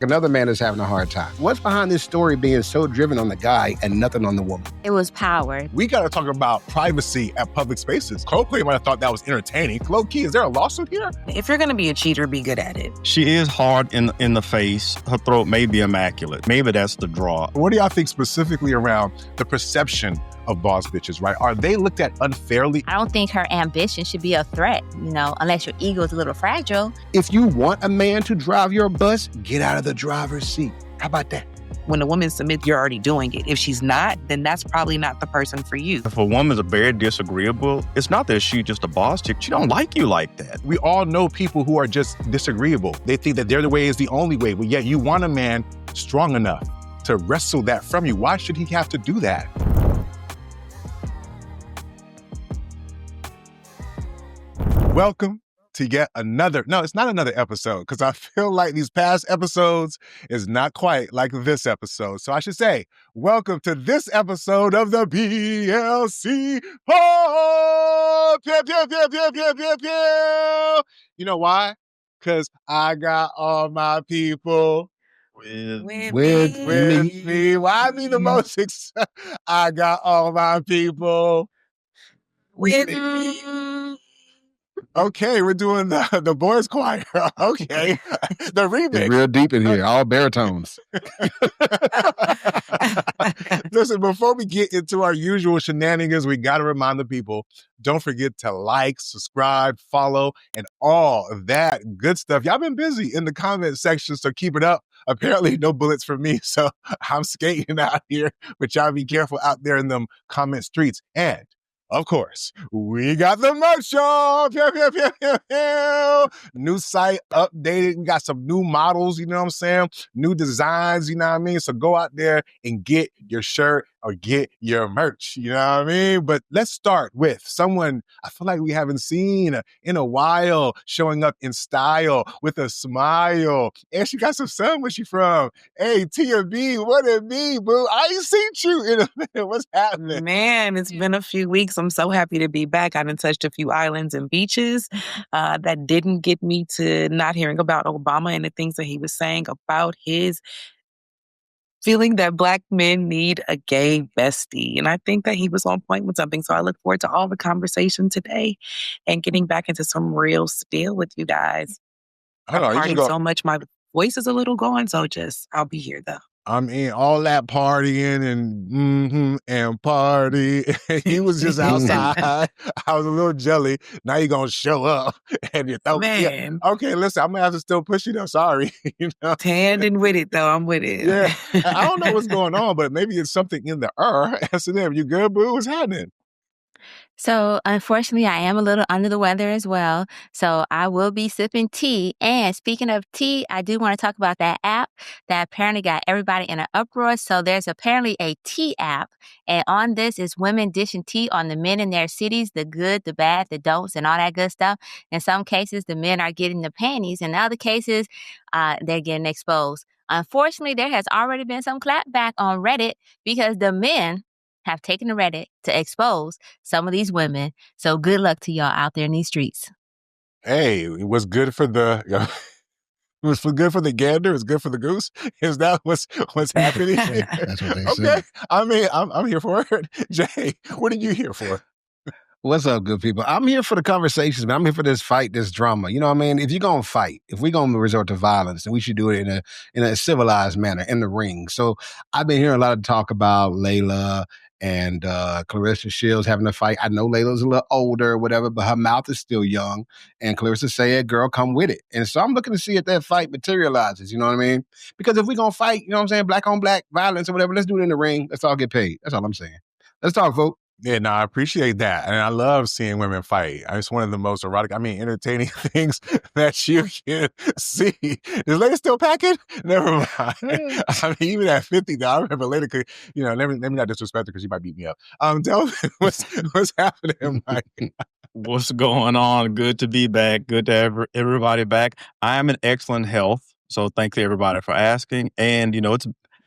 Another man is having a hard time. What's behind this story being so driven on the guy and nothing on the woman? It was power. We got to talk about privacy at public spaces. Coldplay might have thought that was entertaining. Low key, is there a lawsuit here? If you're going to be a cheater, be good at it. She is hard in the face. Her throat may be immaculate. Maybe that's the draw. What do y'all think specifically around the perception of boss bitches, right? Are they looked at unfairly? I don't think her ambition should be a threat, unless your ego is a little fragile. If you want a man to drive your bus, get out of the driver's seat. How about that? When a woman submits, you're already doing it. If she's not, then that's probably not the person for you. If a woman's very disagreeable, it's not that she's just a boss chick. She don't like you like that. We all know people who are just disagreeable. They think that their way is the only way, but yet you want a man strong enough to wrestle that from you. Why should he have to do that? Welcome to yet another, no, it's not another episode, because I feel like these past episodes is not quite like this episode. So I should say, welcome to this episode of the BLC Pod. Pew, pew, pew, pew, pew, pew, pew. You know why? Because I got all my people with me. Why be the most excited? I got all my people with me. Okay, we're doing the boys choir. Okay, the remix. It's real deep in here, all baritones. Listen, before we get into our usual shenanigans, we got to remind the people, don't forget to like, subscribe, follow, and all of that good stuff. Y'all been busy in the comment section, so keep it up. Apparently, no bullets for me, so I'm skating out here, but y'all be careful out there in them comment streets. And of course, we got the merch, y'all. Pew, pew, pew, pew, pew. New site updated. We got some new models, you know what I'm saying? New designs, you know what I mean? So go out there and get your shirt or get your merch, you know what I mean? But let's start with someone I feel like we haven't seen in a while, showing up in style with a smile. And she got some sun. Where she from? Hey, Tia B, what it be, boo? I ain't seen you in a minute. What's happening? Man, it's been a few weeks. I'm so happy to be back. I done touched a few islands and beaches that didn't get me to not hearing about Obama and the things that he was saying about his feeling that Black men need a gay bestie. And I think that he was on point with something. So I look forward to all the conversation today and getting back into some real spiel with you guys. I'm partying so much, my voice is a little gone. So I'll be here though. I mean, all that partying and party. He was just outside. I was a little jelly. Now you're going to show up. And you throw Man. Yeah. Okay, listen, I'm going to have to still push you though. Sorry. Tanned and with it though. I'm with it. Yeah. I don't know what's going on, but maybe it's something in the S&M. You good, boo? What's happening? So, unfortunately, I am a little under the weather as well. So, I will be sipping tea. And speaking of tea, I do want to talk about that app that apparently got everybody in an uproar. So, there's apparently a tea app. And on this is women dishing tea on the men in their cities, the good, the bad, the don'ts, and all that good stuff. In some cases, the men are getting the panties. In other cases, they're getting exposed. Unfortunately, there has already been some clapback on Reddit because the men have taken to Reddit to expose some of these women. So good luck to y'all out there in these streets. Hey, it was good for the... It was good for the gander. It's good for the goose. Is that what's happening? That's what they say. Okay, I mean, I'm here for it. Jay, what are you here for? What's up, good people? I'm here for the conversations, man. I'm here for this fight, this drama. You know what I mean? If you're going to fight, if we're going to resort to violence, then we should do it in a civilized manner, in the ring. So I've been hearing a lot of talk about Layla and Clarissa Shields having a fight. I know Layla's a little older or whatever, but her mouth is still young. And Clarissa said, girl, come with it. And so I'm looking to see if that fight materializes, you know what I mean? Because if we're going to fight, you know what I'm saying, black on black violence or whatever, let's do it in the ring. Let's all get paid. That's all I'm saying. Let's talk, folks. Yeah, no, I appreciate that. And I love seeing women fight. It's one of the most entertaining things that you can see. Is Lady still packing? Never mind. I mean, even at 50, though, I remember later, let me not disrespect her because she might beat me up. Delvin, what's happening, Mike? What's going on? Good to be back. Good to have everybody back. I am in excellent health. So thank you, everybody, for asking. And,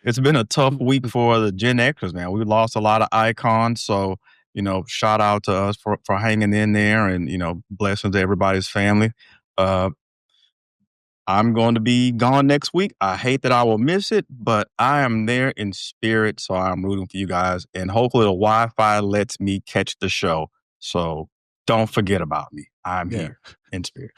it's been a tough week for the Gen Xers, man. We lost a lot of icons. So, shout out to us for hanging in there and, blessings to everybody's family. I I'm going to be gone next week. I hate that I will miss it, but I am there in spirit, so I'm rooting for you guys. And hopefully the Wi-Fi lets me catch the show. So don't forget about me. I'm here in spirit.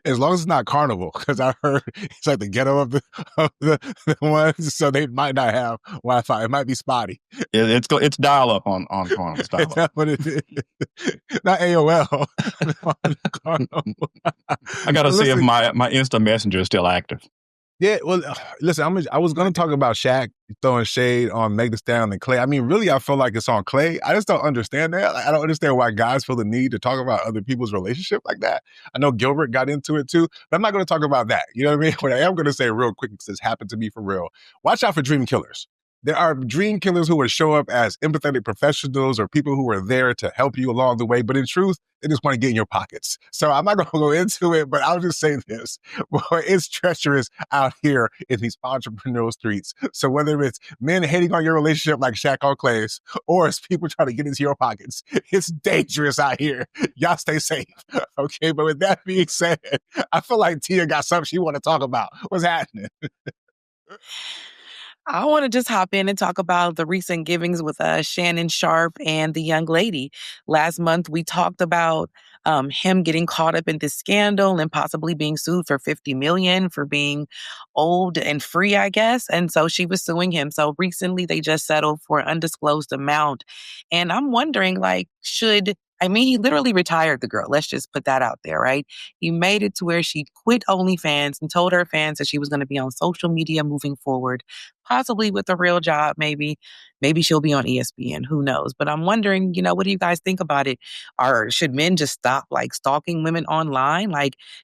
As long as it's not Carnival, because I heard it's like the ghetto of the ones, so they might not have Wi-Fi. It might be spotty. It's dial up on Carnival. It's dial up. What it is. Not AOL. I got to see if my instant messenger is still active. Yeah, well, listen, I was going to talk about Shaq throwing shade on Meg Thee Stallion and Clay. I mean, really, I feel like it's on Clay. I just don't understand that. Like, I don't understand why guys feel the need to talk about other people's relationship like that. I know Gilbert got into it too, but I'm not going to talk about that. You know what I mean? What I am going to say real quick, because this happened to me for real. Watch out for dream killers. There are dream killers who will show up as empathetic professionals or people who are there to help you along the way. But in truth, they just want to get in your pockets. So I'm not going to go into it, but I'll just say this. Boy, it's treacherous out here in these entrepreneurial streets. So whether it's men hating on your relationship like Shaq on Clay's, or it's people trying to get into your pockets, it's dangerous out here. Y'all stay safe. Okay, but with that being said, I feel like Tia got something she want to talk about. What's happening? I want to just hop in and talk about the recent givings with Shannon, Sharpe, and the young lady. Last month, we talked about him getting caught up in this scandal and possibly being sued for $50 million for being old and free, I guess. And so she was suing him. So recently, they just settled for an undisclosed amount. And I'm wondering, he literally retired the girl. Let's just put that out there, right? He made it to where she quit OnlyFans and told her fans that she was going to be on social media moving forward, possibly with a real job, maybe. Maybe she'll be on ESPN, who knows? But I'm wondering, what do you guys think about it? Or should men just stop stalking women online?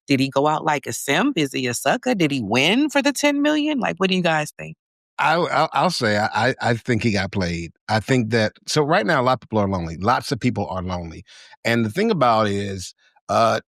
Did he go out like a simp? Is he a sucker? Did he win for the 10 million? What do you guys think? I'll say I think he got played. I think that, so right now a lot of people are lonely. Lots of people are lonely. And the thing about it is,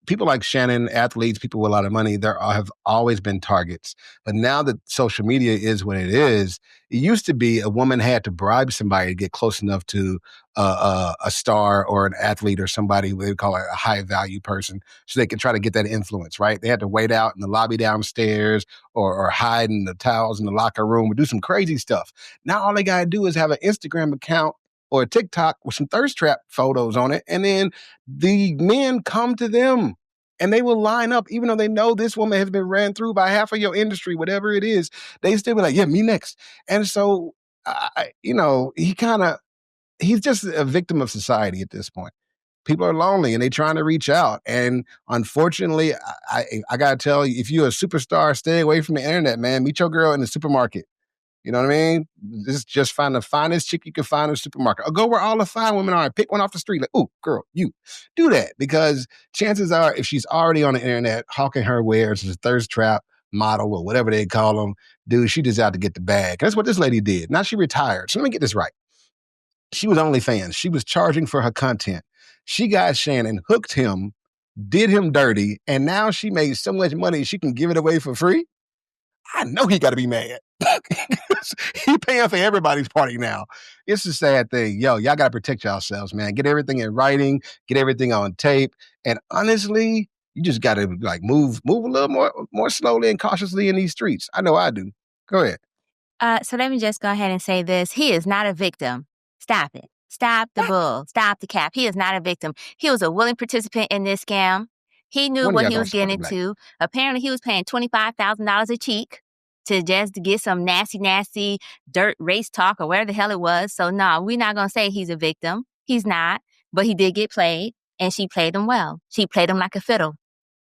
people like Shannon, athletes, people with a lot of money, have always been targets. But now that social media is what it is, it used to be a woman had to bribe somebody to get close enough to a star or an athlete or somebody they would call a high value person, so they could try to get that influence, right? They had to wait out in the lobby downstairs or hide in the towels in the locker room or do some crazy stuff. Now all they got to do is have an Instagram account or a TikTok with some thirst trap photos on it, and then the men come to them and they will line up, even though they know this woman has been ran through by half of your industry, whatever it is, they still be like, yeah, me next. And so, he's just a victim of society at this point. People are lonely and they're trying to reach out. And unfortunately, I got to tell you, if you're a superstar, stay away from the internet, man. Meet your girl in the supermarket. You know what I mean? Just find the finest chick you can find in the supermarket. Or go where all the fine women are and pick one off the street. Like, oh, girl, you do that. Because chances are, if she's already on the internet hawking her wares as a thirst trap model or whatever they call them, dude, she just out to get the bag. That's what this lady did. Now she retired. So let me get this right. She was OnlyFans. She was charging for her content. She got Shannon, hooked him, did him dirty, and now she made so much money she can give it away for free. I know he got to be mad. He paying for everybody's party now. It's a sad thing. Yo, y'all got to protect yourselves, man. Get everything in writing, get everything on tape. And honestly, you just got to move a little more slowly and cautiously in these streets. I know I do. Go ahead. So let me just go ahead and say this. He is not a victim. Stop it. Stop the bull. Stop the cap. He is not a victim. He was a willing participant in this scam. He knew what he was getting into. Apparently, he was paying $25,000 a cheek to just get some nasty dirt race talk or whatever the hell it was. So no, we're not going to say he's a victim. He's not. But he did get played, and she played him well. She played him like a fiddle.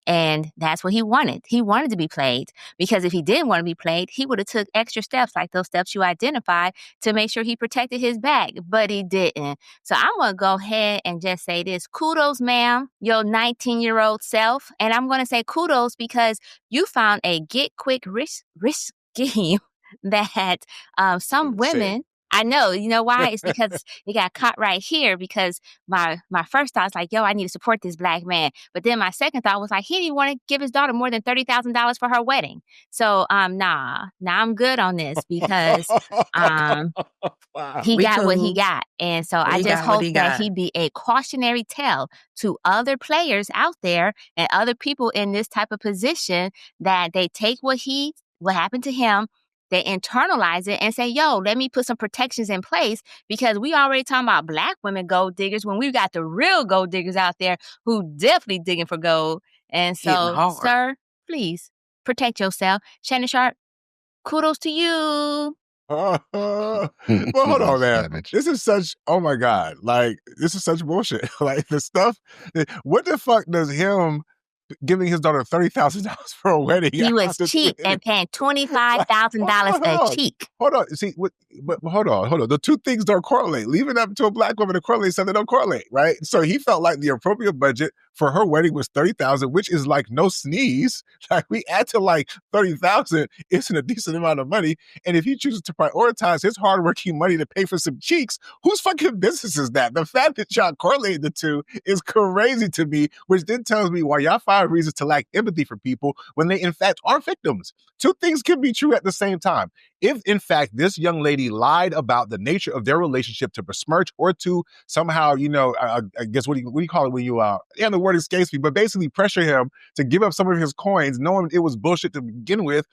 And that's what he wanted. He wanted to be played, because if he didn't want to be played, he would have took extra steps like those steps you identified to make sure he protected his bag, but he didn't. So I'm going to go ahead and just say this. Kudos, ma'am, your 19-year-old self. And I'm going to say kudos because you found a get-quick risk scheme that some women I know. You know why? It's because it got caught right here because my first thought was like, yo, I need to support this black man. But then my second thought was like, he didn't want to give his daughter more than $30,000 for her wedding. So nah, I'm good on this because Wow. he We got what he cool. got. And so I He just got what hope he that got. he be a cautionary tale to other players out there and other people in this type of position that they take what happened to him, they internalize it and say, yo, let me put some protections in place because we already talking about black women gold diggers when we got the real gold diggers out there who definitely digging for gold. And Hitting so, hard. sir, please protect yourself. Shannon Sharpe, kudos to you. Well, hold on, man. Savage. This is such, oh my God. Like, this is such bullshit. Like, the stuff, what the fuck does him giving his daughter $30,000 for a wedding? He was cheap and paying $25,000 a cheek. Hold on. See, but hold on. The two things don't correlate. Leave it up to a black woman to correlate something don't correlate, right? So he felt like the appropriate budget for her wedding was $30,000, which is like no sneeze. Like we add to like $30,000 isn't a decent amount of money. And if he chooses to prioritize his hardworking money to pay for some cheeks, whose fucking business is that? The fact that y'all correlated the two is crazy to me, which then tells me why y'all find reasons to lack empathy for people when they in fact are victims. Two things can be true at the same time. If, in fact, this young lady lied about the nature of their relationship to besmirch or to somehow, I guess, what do you call it when you, the word escapes me, but basically pressure him to give up some of his coins, knowing it was bullshit to begin with,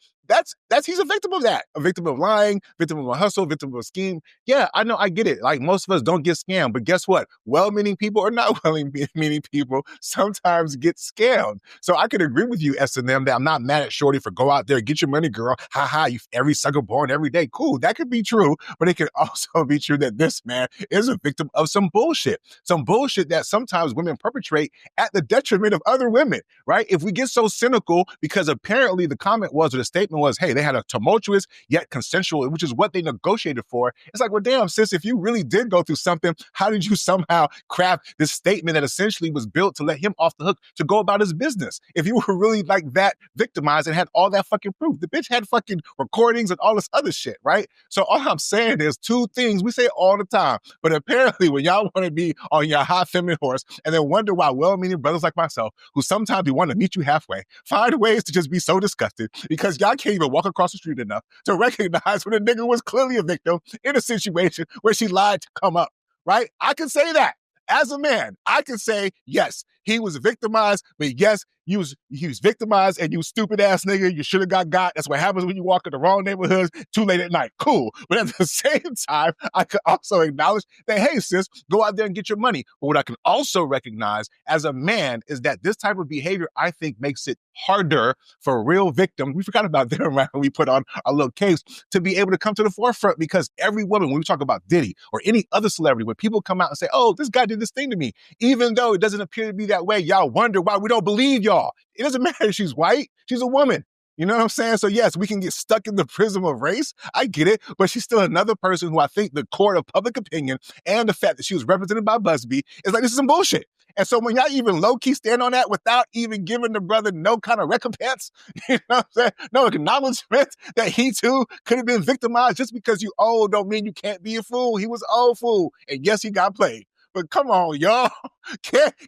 he's a victim of that. A victim of lying, victim of a hustle, victim of a scheme. Yeah, I know, I get it. Like most of us don't get scammed, but guess what? Well-meaning people or not well-meaning people sometimes get scammed. So I could agree with you, S&M, that I'm not mad at Shorty for go out there, get your money, girl. Ha ha, you every sucker born every day. Cool, that could be true, but it could also be true that this man is a victim of some bullshit that sometimes women perpetrate at the detriment of other women, right? If we get so cynical because apparently the comment was, or the statement was, hey, they had a tumultuous yet consensual, which is what they negotiated for. It's like, well, damn, sis, if you really did go through something, how did you somehow craft this statement that essentially was built to let him off the hook to go about his business? If you were really like that victimized and had all that fucking proof, the bitch had fucking recordings and all this other shit, right? So all I'm saying is two things we say all the time, but apparently when y'all want to be on your high feminine horse and then wonder why well-meaning brothers like myself, who sometimes we want to meet you halfway, find ways to just be so disgusted because y'all can't even walk across the street enough to recognize when a nigga was clearly a victim in a situation where she lied to come up, right? I can say that. As a man, I can say, yes, he was victimized, but yes, he was victimized and you stupid ass nigga, you should have got. That's what happens when you walk in the wrong neighborhoods too late at night. Cool. But at the same time, I could also acknowledge that, hey, sis, go out there and get your money. But what I can also recognize as a man is that this type of behavior, I think, makes it harder for real victims. We forgot about them, right? When we put on our little case to be able to come to the forefront, because every woman, when we talk about Diddy or any other celebrity, when people come out and say, oh, this guy did this thing to me, even though it doesn't appear to be that way, y'all wonder why we don't believe y'all. It doesn't matter if she's white, she's a woman. You know what I'm saying? So yes, we can get stuck in the prism of race. I get it, but she's still another person who I think the court of public opinion and the fact that she was represented by Busby is like, this is some bullshit. And so when y'all even low-key stand on that without even giving the brother no kind of recompense, you know what I'm saying? No acknowledgement that he too could have been victimized. Just because you old don't mean you can't be a fool. He was old fool. And yes, he got played. But come on, y'all.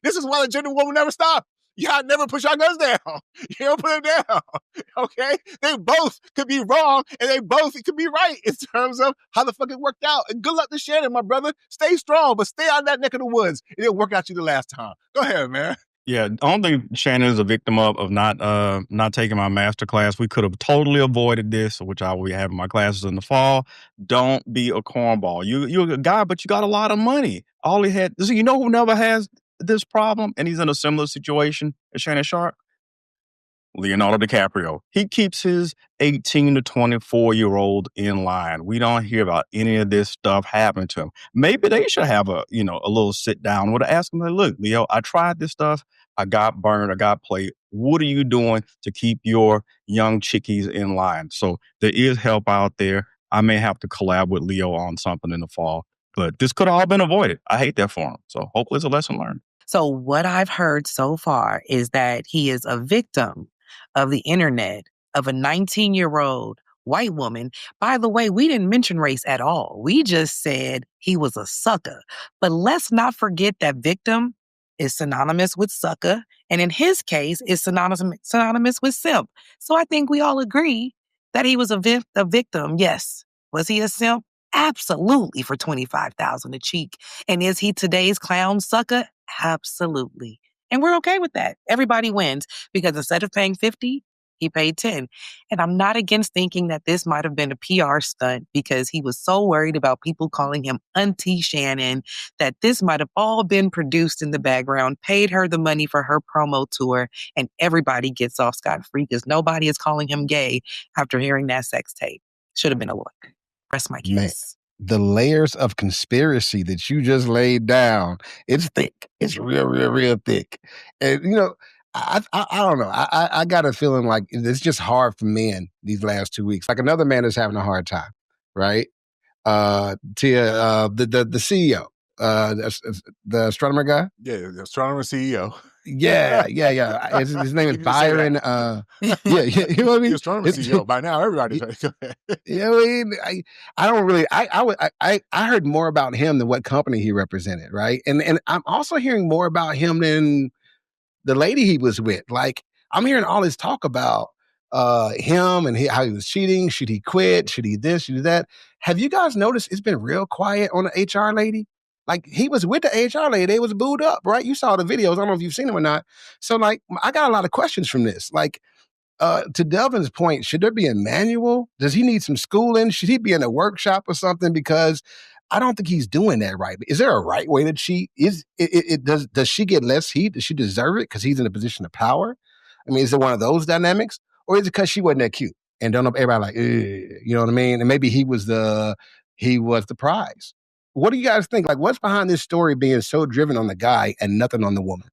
This is why the gender war will never stop. Y'all never push your guns down. You don't put them down. Okay? They both could be wrong and they both could be right in terms of how the fuck it worked out. And good luck to Shannon, my brother. Stay strong, but stay out of that neck of the woods. It didn't work out you the last time. Go ahead, man. Yeah, I don't think Shannon is a victim of not taking my master class. We could have totally avoided this, which I will be having my classes in the fall. Don't be a cornball. You're a guy, but you got a lot of money. All he had, so you know who never has this problem, and he's in a similar situation as Shannon Sharpe? Leonardo DiCaprio. He keeps his 18 to 24-year-old in line. We don't hear about any of this stuff happening to him. Maybe they should have a little sit down with ask him, like, look, Leo, I tried this stuff. I got burned. I got played. What are you doing to keep your young chickies in line? So there is help out there. I may have to collab with Leo on something in the fall, but this could have all been avoided. I hate that for him. So hopefully it's a lesson learned. So what I've heard so far is that he is a victim of the internet, of a 19-year-old white woman. By the way, we didn't mention race at all. We just said he was a sucker. But let's not forget that victim is synonymous with sucker, and in his case, is synonymous with simp. So I think we all agree that he was a victim. Yes. Was he a simp? Absolutely, for $25,000 a cheek. And is he today's clown sucker? Absolutely. And we're okay with that. Everybody wins because instead of paying $50, he paid $10. And I'm not against thinking that this might have been a PR stunt because he was so worried about people calling him Auntie Shannon that this might have all been produced in the background, paid her the money for her promo tour, and everybody gets off scot-free because nobody is calling him gay after hearing that sex tape. Should have been a lawyer. Rest my case. The layers of conspiracy that you just laid down, it's thick. It's real thick. And, you know, I don't know. I got a feeling like it's just hard for men these last 2 weeks. Like another man is having a hard time, right? The CEO, the astronomer guy. Yeah, the astronomer CEO. Yeah. His name is Byron. You know what I mean? The astronomer CEO. By now, everybody's ready. Go ahead. Yeah, I don't really. I heard more about him than what company he represented, right? And I'm also hearing more about him than the lady he was with. Like, I'm hearing all this talk about him and how he was cheating. Should he quit? Should he this? Should he that? Have you guys noticed it's been real quiet on the HR lady? Like, he was with the HR lady. They was booed up, right? You saw the videos. I don't know if you've seen them or not. So, like, I got a lot of questions from this. Like, to Delvin's point, should there be a manual? Does he need some schooling? Should he be in a workshop or something? Because I don't think he's doing that right. Is there a right way to cheat? Does she get less heat? Does she deserve it because he's in a position of power? I mean, is it one of those dynamics? Or is it because she wasn't that cute? And don't know, everybody like, you know what I mean? And maybe he was the prize. What do you guys think? Like, what's behind this story being so driven on the guy and nothing on the woman?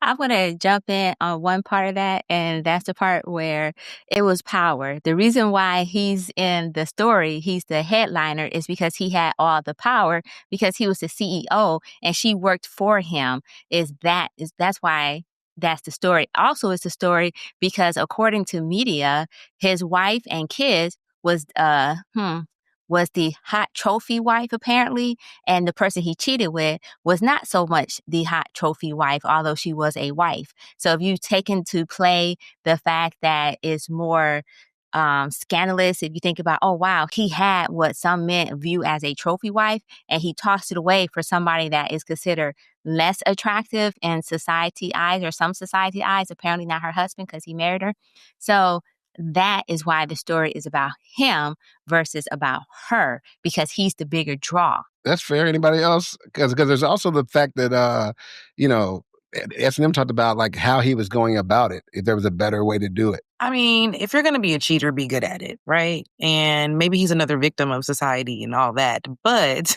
I'm going to jump in on one part of that, and that's the part where it was power. The reason why he's in the story, he's the headliner, is because he had all the power, because he was the CEO and she worked for him. That's why that's the story. Also, it's the story because according to media, his wife and kids was the hot trophy wife, apparently, and the person he cheated with was not so much the hot trophy wife, although she was a wife. So if you take into play the fact that it's more scandalous, if you think about, oh, wow, he had what some men view as a trophy wife, and he tossed it away for somebody that is considered less attractive in society eyes, or some society eyes, apparently not her husband because he married her. So that is why the story is about him versus about her, because he's the bigger draw. That's fair. Anybody else? Because there's also the fact that, SNM talked about like how he was going about it, if there was a better way to do it. I mean, if you're going to be a cheater, be good at it, right? And maybe he's another victim of society and all that. But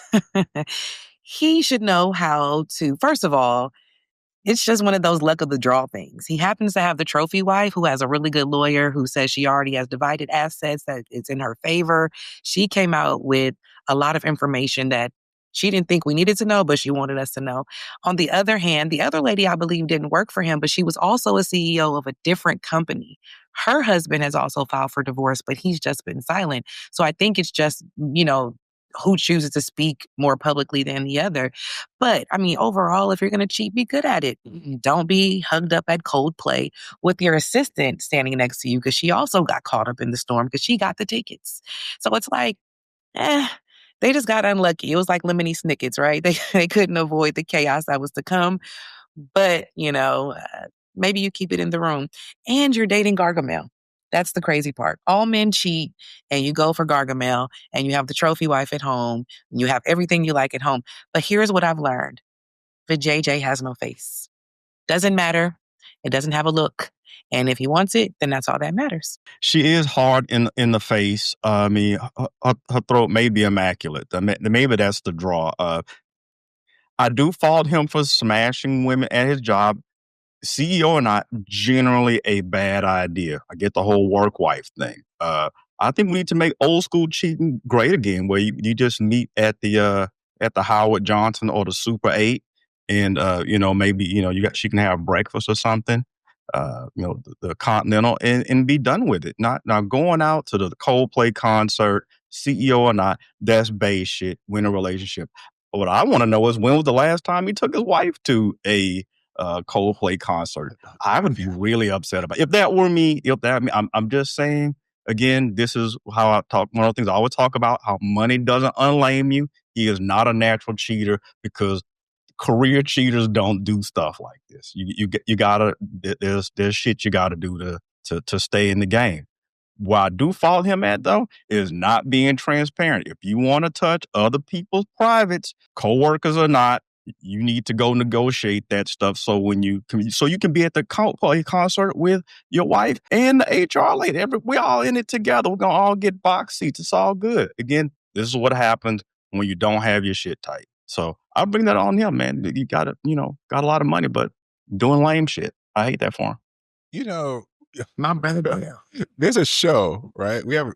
he should know how to, first of all, it's just one of those luck of the draw things. He happens to have the trophy wife who has a really good lawyer who says she already has divided assets, that it's in her favor. She came out with a lot of information that she didn't think we needed to know, but she wanted us to know. On the other hand, the other lady, I believe, didn't work for him, but she was also a CEO of a different company. Her husband has also filed for divorce, but he's just been silent. So I think it's just, who chooses to speak more publicly than the other. But I mean, overall, if you're going to cheat, be good at it. Don't be hugged up at Coldplay with your assistant standing next to you, because she also got caught up in the storm because she got the tickets. So it's like, they just got unlucky. It was like Lemony Snicket's, right? They couldn't avoid the chaos that was to come. But, maybe you keep it in the room. And you're dating Gargamel. That's the crazy part. All men cheat, and you go for Gargamel, and you have the trophy wife at home, and you have everything you like at home. But here's what I've learned. The JJ has no face. Doesn't matter. It doesn't have a look. And if he wants it, then that's all that matters. She is hard in the face. I mean, her throat may be immaculate. Maybe that's the draw. I do fault him for smashing women at his job. CEO or not, generally a bad idea. I get the whole work wife thing. I think we need to make old school cheating great again, where you just meet at the Howard Johnson or the Super 8, and maybe she can have breakfast or something. the Continental and be done with it. Not going out to the Coldplay concert, CEO or not, that's base shit. Win a relationship. But what I want to know is when was the last time he took his wife to a Coldplay concert? I would be really upset about it. If that were me. I'm just saying. Again, this is how I talk. One of the things I always talk about: how money doesn't unlame you. He is not a natural cheater because career cheaters don't do stuff like this. You gotta, there's shit you gotta do to stay in the game. What I do fault him at though is not being transparent. If you want to touch other people's privates, coworkers or not, you need to go negotiate that stuff so you can be at the Coldplay concert with your wife and the HR lady. We all in it together. We're gonna all get box seats. It's all good. Again, this is what happens when you don't have your shit tight. So I'll bring that on him, man. You got a lot of money, but doing lame shit. I hate that for him. Not bad. There's a show, right? We have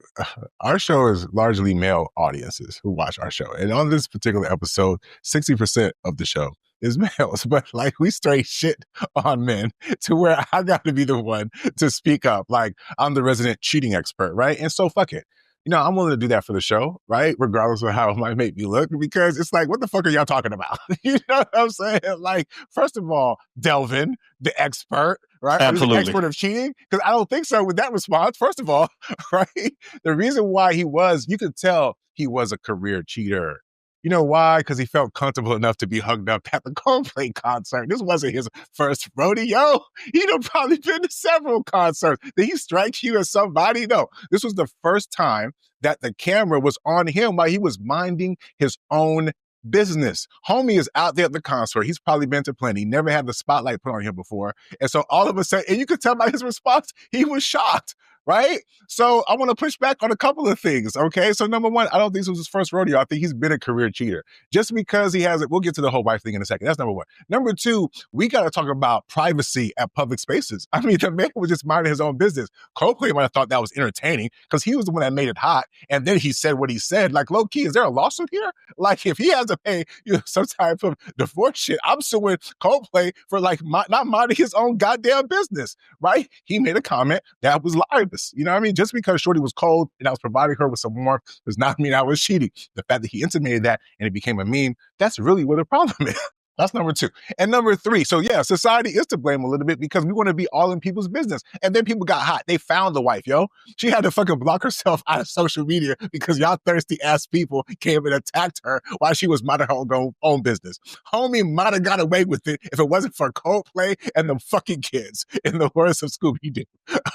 our show is largely male audiences who watch our show. And on this particular episode, 60% of the show is males, but like we straight shit on men to where I got to be the one to speak up. Like I'm the resident cheating expert, right? And so fuck it. I'm willing to do that for the show, right? Regardless of how it might make me look, because it's like, what the fuck are y'all talking about? You know what I'm saying? Like, first of all, Delvin, the expert, right? Absolutely. The expert of cheating? Because I don't think so with that response, first of all, right? The reason why you could tell he was a career cheater. You know why? Because he felt comfortable enough to be hugged up at the Coldplay concert. This wasn't his first rodeo. He'd have probably been to several concerts. Did he strike you as somebody? No. This was the first time that the camera was on him while he was minding his own business. Homie is out there at the concert. He's probably been to plenty. Never had the spotlight put on him before. And so all of a sudden, and you could tell by his response, he was shocked. Right? So I want to push back on a couple of things, okay? So number one, I don't think this was his first rodeo. I think he's been a career cheater. Just because he has it, we'll get to the whole wife thing in a second. That's number one. Number two, we got to talk about privacy at public spaces. I mean, the man was just minding his own business. Coldplay might have thought that was entertaining because he was the one that made it hot. And then he said what he said. Like, low key, is there a lawsuit here? Like, if he has to pay some type of divorce shit, I'm suing Coldplay for like not minding his own goddamn business, right? He made a comment that was libelous. You know what I mean? Just because Shorty was cold and I was providing her with some warmth does not mean I was cheating. The fact that he intimated that and it became a meme, that's really what the problem is. That's number two. And number three, so yeah, society is to blame a little bit because we want to be all in people's business. And then people got hot. They found the wife, yo. She had to fucking block herself out of social media because y'all thirsty ass people came and attacked her while she was minding her own business. Homie might have got away with it if it wasn't for Coldplay and the fucking kids, in the words of Scooby-Doo.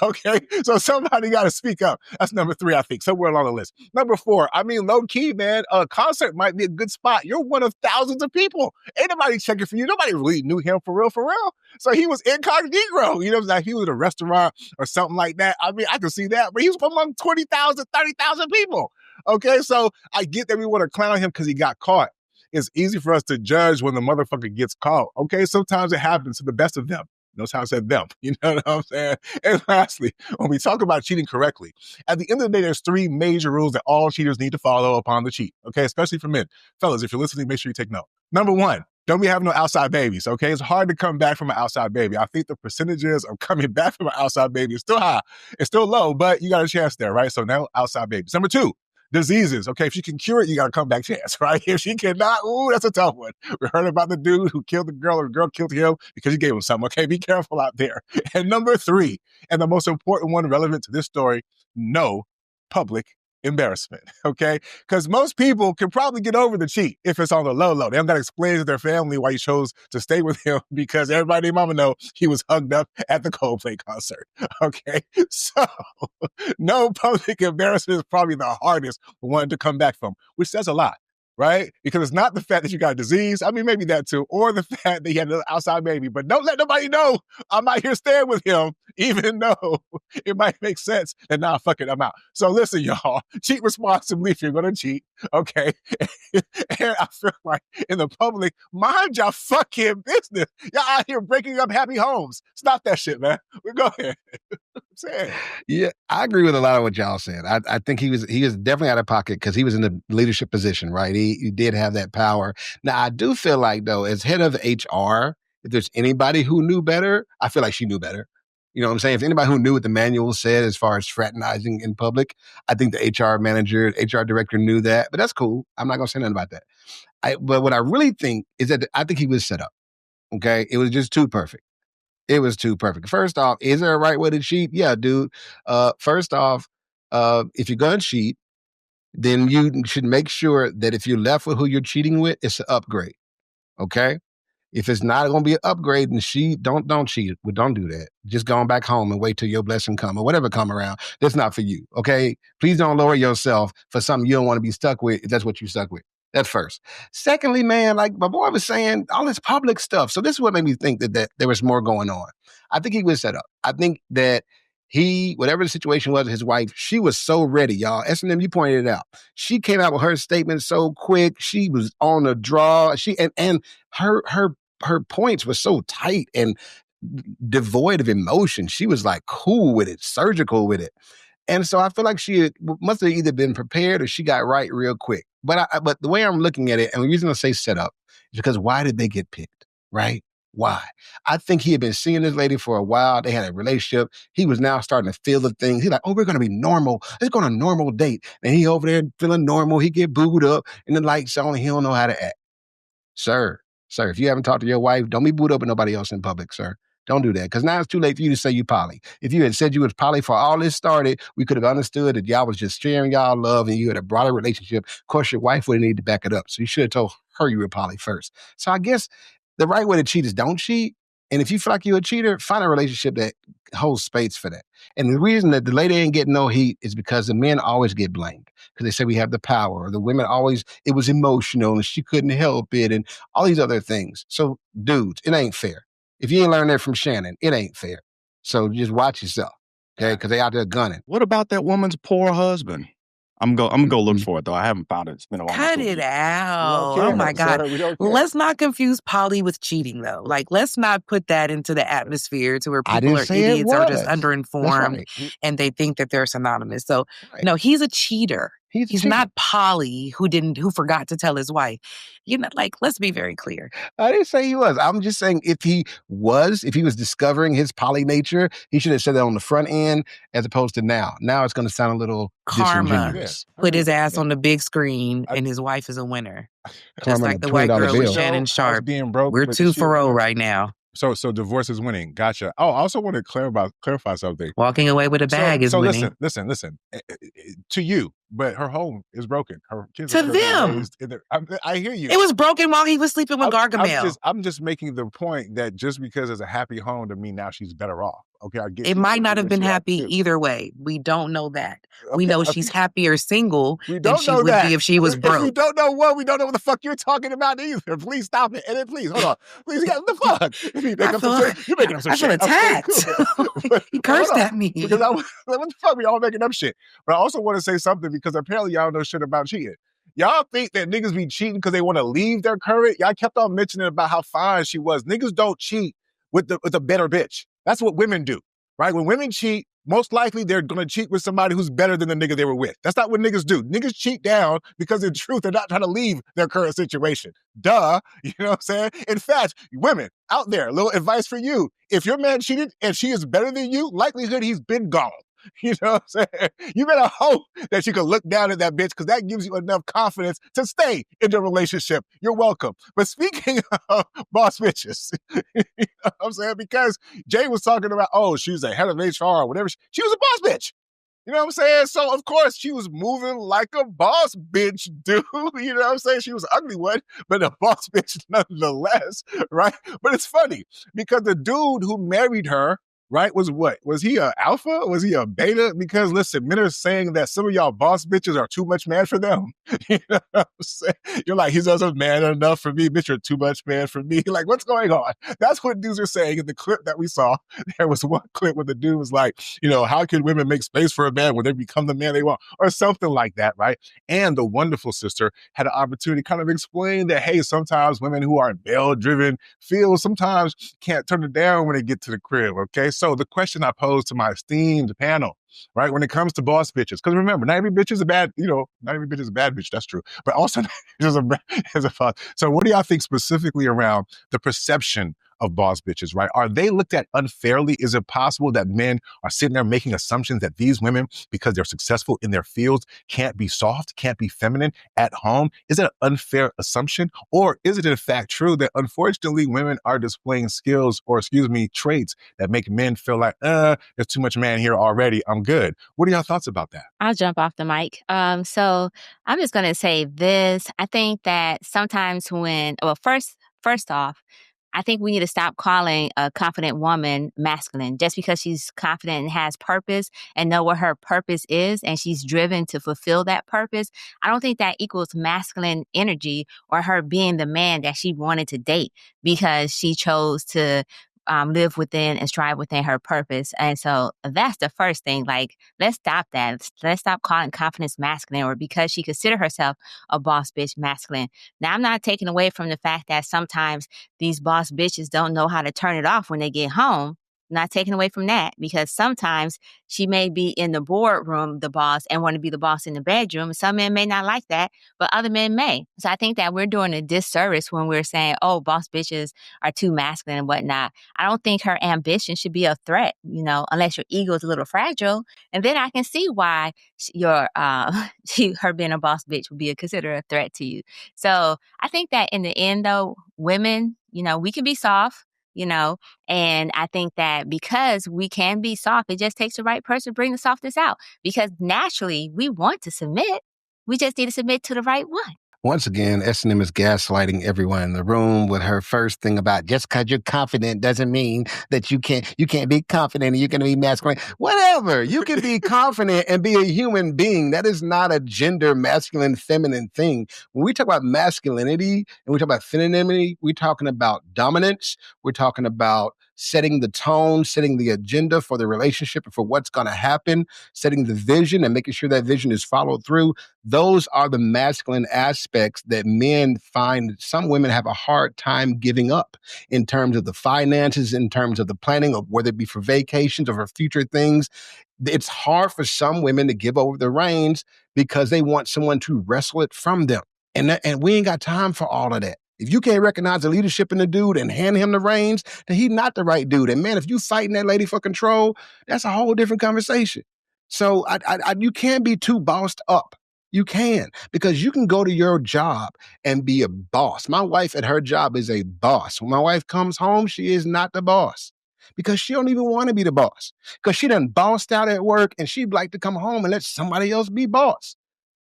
Okay? So somebody got to speak up. That's number three, I think, somewhere along the list. Number four, I mean, low key, man, a concert might be a good spot. You're one of thousands of people. Ain't nobody checking for you. Nobody really knew him for real. So he was incognito. Like he was at a restaurant or something like that. I mean, I could see that, but he was among 20,000, 30,000 people. Okay, so I get that we want to clown him because he got caught. It's easy for us to judge when the motherfucker gets caught. Okay, sometimes it happens to the best of them. Notice how I said them. You know what I'm saying? And lastly, when we talk about cheating correctly, at the end of the day, there's three major rules that all cheaters need to follow upon the cheat. Okay, especially for men. Fellas, if you're listening, make sure you take note. Number one, don't be having no outside babies, okay? It's hard to come back from an outside baby. I think the percentages of coming back from an outside baby is still high. It's still low, but you got a chance there, right? So now outside babies. Number two, diseases, okay? If she can cure it, you got a comeback chance, right? If she cannot, ooh, that's a tough one. We heard about the dude who killed the girl or the girl killed him because you gave him something, okay? Be careful out there. And number three, and the most important one relevant to this story, no public embarrassment, okay? Because most people can probably get over the cheat if it's on the low. They don't got to explain to their family why you chose to stay with him because everybody and mama know he was hugged up at the Coldplay concert, okay? So no public embarrassment is probably the hardest one to come back from, which says a lot, right? Because it's not the fact that you got a disease. I mean, maybe that too, or the fact that you had an outside baby, but don't let nobody know I'm out here staying with him, even though it might make sense that nah, fuck it, I'm out. So listen, y'all, cheat responsibly if you're going to cheat, okay? And I feel like in the public, mind your fucking business. Y'all out here breaking up happy homes. Stop that shit, man. We go ahead. Yeah, I agree with a lot of what y'all said. I think he was definitely out of pocket because he was in the leadership position, right? He did have that power. Now, I do feel like, though, as head of HR, if there's anybody who knew better, I feel like she knew better. You know what I'm saying? If anybody who knew what the manual said as far as fraternizing in public, I think the HR manager, HR director knew that, but that's cool. I'm not going to say nothing about that. But what I really think is that I think he was set up. Okay. It was just too perfect. It was too perfect. First off, is there a right way to cheat? Yeah, dude. First off, if you're going to cheat, then you should make sure that if you're left with who you're cheating with, it's an upgrade. Okay. If it's not going to be an upgrade, then don't cheat. Well, don't do that. Just go on back home and wait till your blessing come or whatever come around. That's not for you. Okay. Please don't lower yourself for something you don't want to be stuck with if that's what you're stuck with. That's first. Secondly, man, like my boy was saying, all this public stuff. So this is what made me think that there was more going on. I think he was set up. I think that whatever the situation was, his wife, she was so ready, y'all. SNM, you pointed it out. She came out with her statement so quick. She was on the draw. And her points were so tight and devoid of emotion. She was like cool with it, surgical with it. And so I feel like she must have either been prepared or she got right real quick. But the way I'm looking at it, and the reason I say set up, is because why did they get picked, right? Why? I think he had been seeing this lady for a while. They had a relationship. He was now starting to feel the things. He's like, oh, we're going to be normal. Let's go on a normal date. And he over there feeling normal. He get booed up and the lights on and he don't know how to act. Sir, if you haven't talked to your wife, don't be booed up with nobody else in public, sir. Don't do that, because now it's too late for you to say you poly. If you had said you was poly for all this started, we could have understood that y'all was just sharing y'all love and you had a broader relationship. Of course, your wife would need to back it up. So you should have told her you were poly first. So I guess the right way to cheat is don't cheat. And if you feel like you're a cheater, find a relationship that holds space for that. And the reason that the lady ain't getting no heat is because the men always get blamed because they say we have the power, or the women always, it was emotional and she couldn't help it and all these other things. So dudes, it ain't fair. If you ain't learned that from Shannon, it ain't fair. So just watch yourself, okay? Because they out there gunning. What about that woman's poor husband? I'm gonna go look for it, though. I haven't found it. It's been a while. Cut it out. Oh, my God. Let's not confuse poly with cheating, though. Like, let's not put that into the atmosphere to where people are idiots or just underinformed and they think that they're synonymous. So, no, he's a cheater. He's not poly who forgot to tell his wife. You know, like, let's be very clear. I didn't say he was. I'm just saying if he was discovering his poly nature, he should have said that on the front end as opposed to now. Now it's going to sound a little disingenuous. Put his ass on the big screen and his wife is a winner. Just like the white girl with Shannon Sharpe. We're 2-for-0 right now. So divorce is winning. Gotcha. Oh, I also want to clarify something. Walking away with a bag is winning. Listen. To you, but her home is broken. Her kids to them. I hear you. It was broken while he was sleeping with Gargamel. I'm just making the point that just because it's a happy home to me now she's better off. Okay, I get it. Might not have been happy either way. We don't know that. Okay, we know she's happier single than she would be if she was broke. We don't know what. We don't know what the fuck you're talking about either. Please stop it. And then please, hold on. Please, what the fuck? You're making up some shit. I feel attacked. He cursed at me. Because what the fuck? We all making up shit. But I also want to say something because apparently y'all know shit about cheating. Y'all think that niggas be cheating because they want to leave their current? Y'all kept on mentioning about how fine she was. Niggas don't cheat with a better bitch. That's what women do, right? When women cheat, most likely they're going to cheat with somebody who's better than the nigga they were with. That's not what niggas do. Niggas cheat down because in truth, they're not trying to leave their current situation. Duh. You know what I'm saying? In fact, women out there, a little advice for you. If your man cheated and she is better than you, likelihood he's been gone. You know what I'm saying? You better hope that you can look down at that bitch because that gives you enough confidence to stay in the relationship. You're welcome. But speaking of boss bitches, you know what I'm saying? Because Jay was talking about, she's a head of HR or whatever. She was a boss bitch. You know what I'm saying? So, of course, she was moving like a boss bitch, dude. You know what I'm saying? She was an ugly one, but a boss bitch nonetheless, right? But it's funny because the dude who married her, right, was what? Was he a alpha? Was he a beta? Because listen, men are saying that some of y'all boss bitches are too much man for them. You know what I'm saying? You're like, he's also man enough for me. Bitch, you're too much man for me. Like, what's going on? That's what dudes are saying in the clip that we saw. There was one clip where the dude was like, how can women make space for a man when they become the man they want? Or something like that, right? And the wonderful sister had an opportunity to kind of explain that, hey, sometimes women who are male-driven feel sometimes can't turn it down when they get to the crib, okay? So the question I posed to my esteemed panel, right, when it comes to boss bitches, because remember, not every bitch is a bad, not every bitch is a bad bitch, that's true, but also is a boss. So what do y'all think specifically around the perception of boss bitches, right? Are they looked at unfairly? Is it possible that men are sitting there making assumptions that these women, because they're successful in their fields, can't be soft, can't be feminine at home? Is it an unfair assumption? Or is it in fact true that unfortunately women are displaying skills or, traits that make men feel like, there's too much man here already, I'm good? What are your thoughts about that? I'll jump off the mic. So I'm just going to say this. I think that sometimes first off, I think we need to stop calling a confident woman masculine just because she's confident and has purpose and know what her purpose is and she's driven to fulfill that purpose. I don't think that equals masculine energy or her being the man that she wanted to date because she chose to live within and strive within her purpose. And so that's the first thing. Like, let's stop that. Let's stop calling confidence masculine or because she consider herself a boss bitch masculine. Now, I'm not taking away from the fact that sometimes these boss bitches don't know how to turn it off when they get home. Not taking away from that because sometimes she may be in the boardroom, the boss, and want to be the boss in the bedroom. Some men may not like that, but other men may. So I think that we're doing a disservice when we're saying, oh, boss bitches are too masculine and whatnot. I don't think her ambition should be a threat, unless your ego is a little fragile. And then I can see why her being a boss bitch would be considered a threat to you. So I think that in the end, though, women, we can be soft. And I think that because we can be soft, it just takes the right person to bring the softness out. Because naturally, we want to submit. We just need to submit to the right one. Once again, SNM is gaslighting everyone in the room with her first thing about just because you're confident doesn't mean that you can't be confident and you're going to be masculine. Whatever. You can be confident and be a human being. That is not a gender, masculine, feminine thing. When we talk about masculinity and we talk about femininity, we're talking about dominance. We're talking about setting the tone, setting the agenda for the relationship and for what's going to happen, setting the vision and making sure that vision is followed through. Those are the masculine aspects that men find some women have a hard time giving up in terms of the finances, in terms of the planning of whether it be for vacations or for future things. It's hard for some women to give over the reins because they want someone to wrestle it from them. And we ain't got time for all of that. If you can't recognize the leadership in the dude and hand him the reins, then he's not the right dude. And man, if you fighting that lady for control, that's a whole different conversation. So you can't be too bossed up. You can, because you can go to your job and be a boss. My wife at her job is a boss. When my wife comes home, she is not the boss because she don't even want to be the boss because she done bossed out at work and she'd like to come home and let somebody else be boss.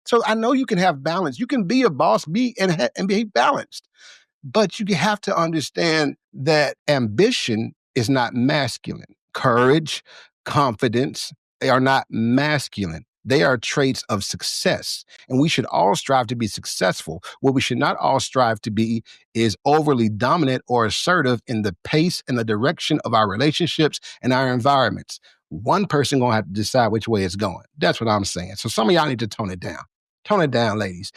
So I know you can have balance. You can be a boss, and be balanced. But you have to understand that ambition is not masculine. Courage, confidence, they are not masculine. They are traits of success. And we should all strive to be successful. What we should not all strive to be is overly dominant or assertive in the pace and the direction of our relationships and our environments. One person going to have to decide which way it's going. That's what I'm saying. So some of y'all need to tone it down. Tone it down, ladies.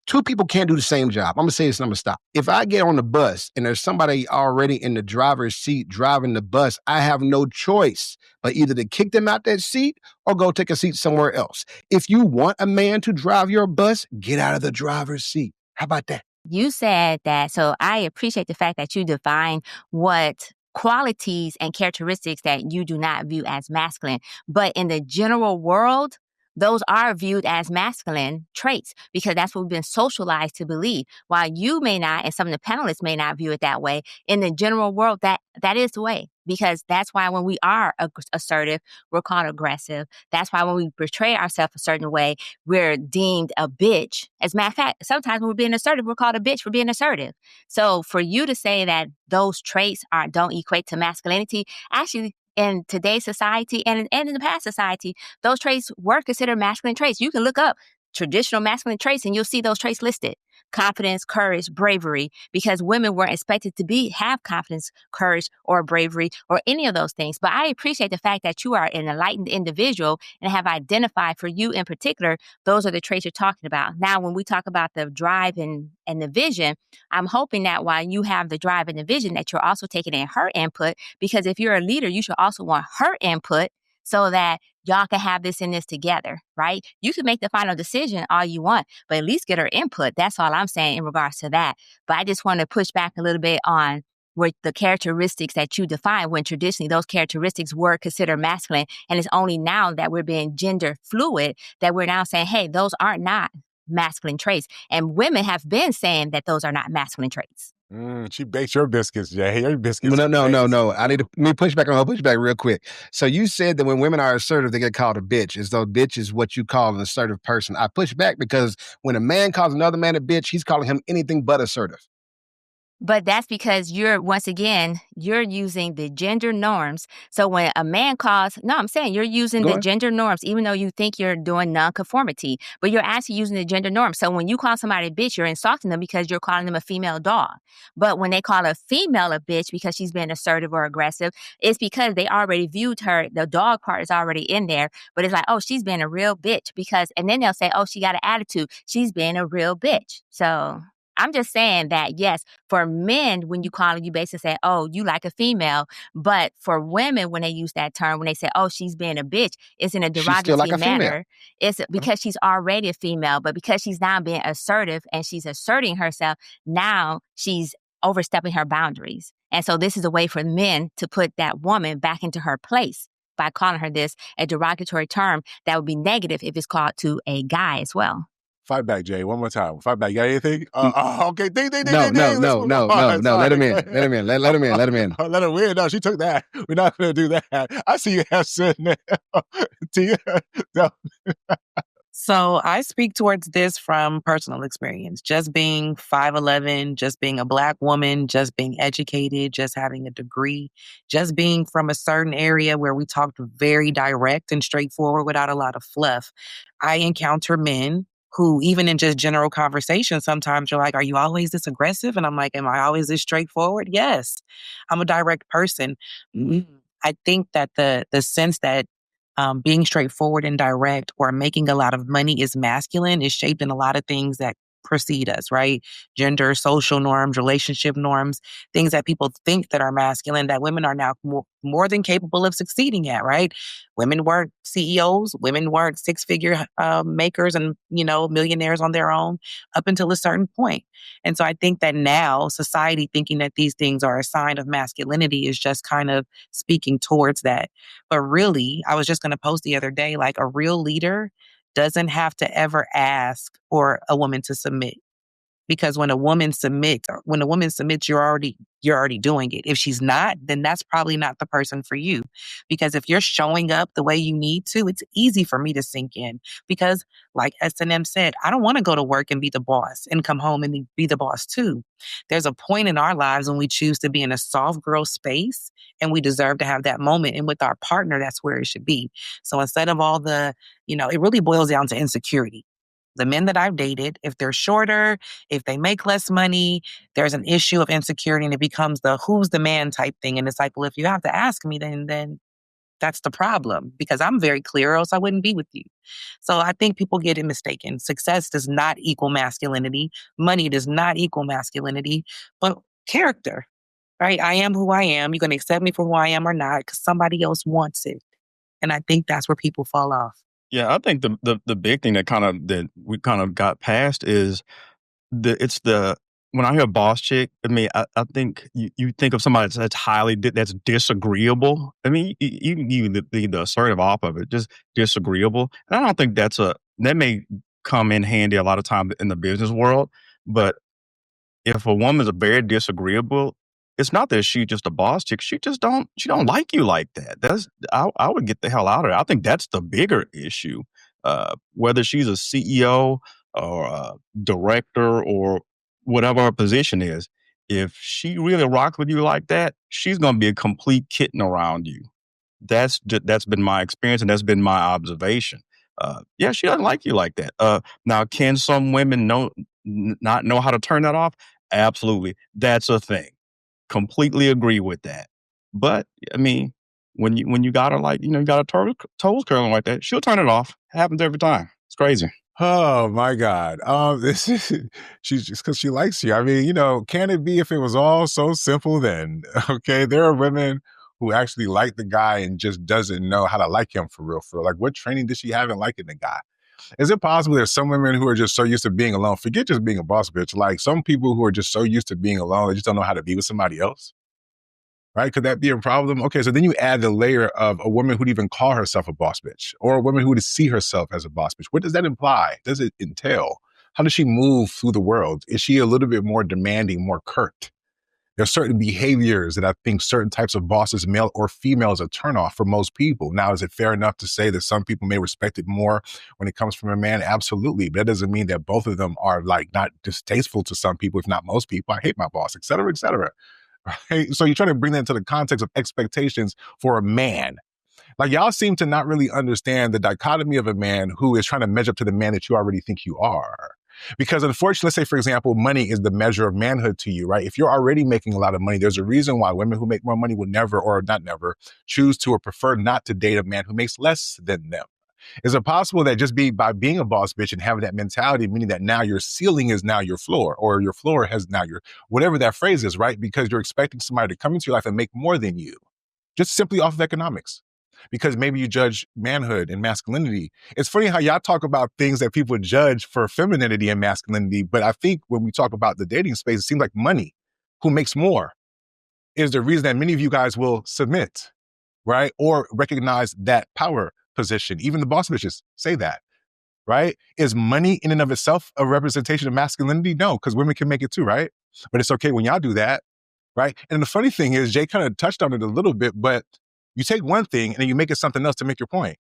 Two people can't do the same job. I'm going to say this and I'm going to stop. If I get on the bus and there's somebody already in the driver's seat driving the bus, I have no choice but either to kick them out that seat or go take a seat somewhere else. If you want a man to drive your bus, get out of the driver's seat. How about that? You said that, so I appreciate the fact that you define what qualities and characteristics that you do not view as masculine. But in the general world, those are viewed as masculine traits because that's what we've been socialized to believe. While you may not, and some of the panelists may not view it that way, in the general world, that is the way. Because that's why when we are assertive, we're called aggressive. That's why when we portray ourselves a certain way, we're deemed a bitch. As a matter of fact, sometimes when we're being assertive, we're called a bitch for being assertive. So for you to say that those traits don't equate to masculinity, actually, in today's society and in the past society, those traits were considered masculine traits. You can look up traditional masculine traits and you'll see those traits listed. Confidence, courage, bravery, because women weren't expected to have confidence, courage, or bravery, or any of those things. But I appreciate the fact that you are an enlightened individual and have identified for you in particular, those are the traits you're talking about. Now, when we talk about the drive and the vision, I'm hoping that while you have the drive and the vision, that you're also taking in her input, because if you're a leader, you should also want her input so that y'all can have this in this together, right? You can make the final decision all you want, but at least get her input. That's all I'm saying in regards to that. But I just want to push back a little bit on where the characteristics that you define, when traditionally those characteristics were considered masculine. And it's only now that we're being gender fluid that we're now saying, hey, those are not masculine traits. And women have been saying that those are not masculine traits. She bakes your biscuits, Jay. Your biscuits. No. Let me push back real quick. So you said that when women are assertive, they get called a bitch, as though bitch is what you call an assertive person. I push back because when a man calls another man a bitch, he's calling him anything but assertive. But that's because you're using the gender norms. So when a man you're using the gender norms, even though you think you're doing nonconformity, but you're actually using the gender norms. So when you call somebody a bitch, you're insulting them because you're calling them a female dog. But when they call a female a bitch because she's being assertive or aggressive, it's because they already viewed her, the dog part is already in there, but it's like, oh, she's being a real bitch and then they'll say, oh, she got an attitude. She's being a real bitch. So I'm just saying that, yes, for men, when you call it, you basically say, oh, you like a female. But for women, when they use that term, when they say, oh, she's being a bitch, it's in a derogatory manner. It's because she's already a female, but because she's now being assertive and she's asserting herself, now she's overstepping her boundaries. And so this is a way for men to put that woman back into her place by calling her this a derogatory term that would be negative if it's called to a guy as well. Fight back, Jay. One more time. Fight back. You got anything? Okay. No. Let him in. Let him in. Let him in. Let her win. No, she took that. We're not going to do that. I see you have said Tia. No. So I speak towards this from personal experience. Just being 5'11", just being a Black woman, just being educated, just having a degree, just being from a certain area where we talked very direct and straightforward without a lot of fluff. I encounter men who, even in just general conversation, sometimes you're like, are you always this aggressive? And I'm like, am I always this straightforward? Yes, I'm a direct person. I think that the sense that being straightforward and direct or making a lot of money is masculine is shaped in a lot of things that precede us, right? Gender, social norms, relationship norms, things that people think that are masculine that women are now more than capable of succeeding at, right? Women weren't CEOs, women weren't six-figure makers and, millionaires on their own up until a certain point. And so I think that now society thinking that these things are a sign of masculinity is just kind of speaking towards that. But really, I was just going to post the other day, like a real leader doesn't have to ever ask for a woman to submit. Because when a woman submits, you're already doing it. If she's not, then that's probably not the person for you. Because if you're showing up the way you need to, it's easy for me to sink in. Because like SNM said, I don't want to go to work and be the boss and come home and be the boss too. There's a point in our lives when we choose to be in a soft girl space and we deserve to have that moment. And with our partner, that's where it should be. So instead of all the, it really boils down to insecurity. The men that I've dated, if they're shorter, if they make less money, there's an issue of insecurity and it becomes the who's the man type thing. And it's like, well, if you have to ask me, then that's the problem because I'm very clear or else I wouldn't be with you. So I think people get it mistaken. Success does not equal masculinity. Money does not equal masculinity, but character, right? I am who I am. You're going to accept me for who I am or not because somebody else wants it. And I think that's where people fall off. Yeah, I think the big thing that we got past is when I hear boss chick, I mean, I think you think of somebody that's disagreeable. I mean, you can leave the assertive off of it, just disagreeable. And I don't think that may come in handy a lot of times in the business world. But if a woman's very disagreeable, it's not that she's just a boss chick. She don't like you like that. I would get the hell out of it. I think that's the bigger issue. Whether she's a CEO or a director or whatever her position is, if she really rocks with you like that, she's going to be a complete kitten around you. That's been my experience and that's been my observation. She doesn't like you like that. Now, can some women not know how to turn that off? Absolutely. That's a thing. Completely agree with that. But I mean, when you got her you got her toes curling like that, she'll turn it off. Happens every time. It's crazy. Oh my God. She's just because she likes you. I mean, can it be if it was all so simple then? Okay. There are women who actually like the guy and just doesn't know how to like him for real. Like, what training did she have in liking the guy? Is it possible there's some women who are just so used to being alone? Forget just being a boss bitch. Like, some people who are just so used to being alone, they just don't know how to be with somebody else. Right? Could that be a problem? Okay, so then you add the layer of a woman who'd even call herself a boss bitch, or a woman who would see herself as a boss bitch. What does that imply? Does it entail? How does she move through the world? Is she a little bit more demanding, more curt? There's certain behaviors that I think certain types of bosses, male or female, is a turnoff for most people. Now, is it fair enough to say that some people may respect it more when it comes from a man? Absolutely. But that doesn't mean that both of them are like not distasteful to some people, if not most people. I hate my boss, et cetera, et cetera. Right? So you try to bring that into the context of expectations for a man. Like, y'all seem to not really understand the dichotomy of a man who is trying to measure up to the man that you already think you are. Because unfortunately, let's say, for example, money is the measure of manhood to you, right? If you're already making a lot of money, there's a reason why women who make more money will never, or not never, choose to or prefer not to date a man who makes less than them. Is it possible that just by being a boss bitch and having that mentality, meaning that now your ceiling is now your floor, or your floor has now your, whatever that phrase is, right? Because you're expecting somebody to come into your life and make more than you, just simply off of economics. Because maybe you judge manhood and masculinity. It's funny how y'all talk about things that people judge for femininity and masculinity, but I think when we talk about the dating space, it seems like money, who makes more, is the reason that many of you guys will submit, right? Or recognize that power position. Even the boss bitches say that, right? Is money in and of itself a representation of masculinity? No, because women can make it too, right? But it's okay when y'all do that, right? And the funny thing is, Jay kind of touched on it a little bit, but you take one thing and then you make it something else to make your point,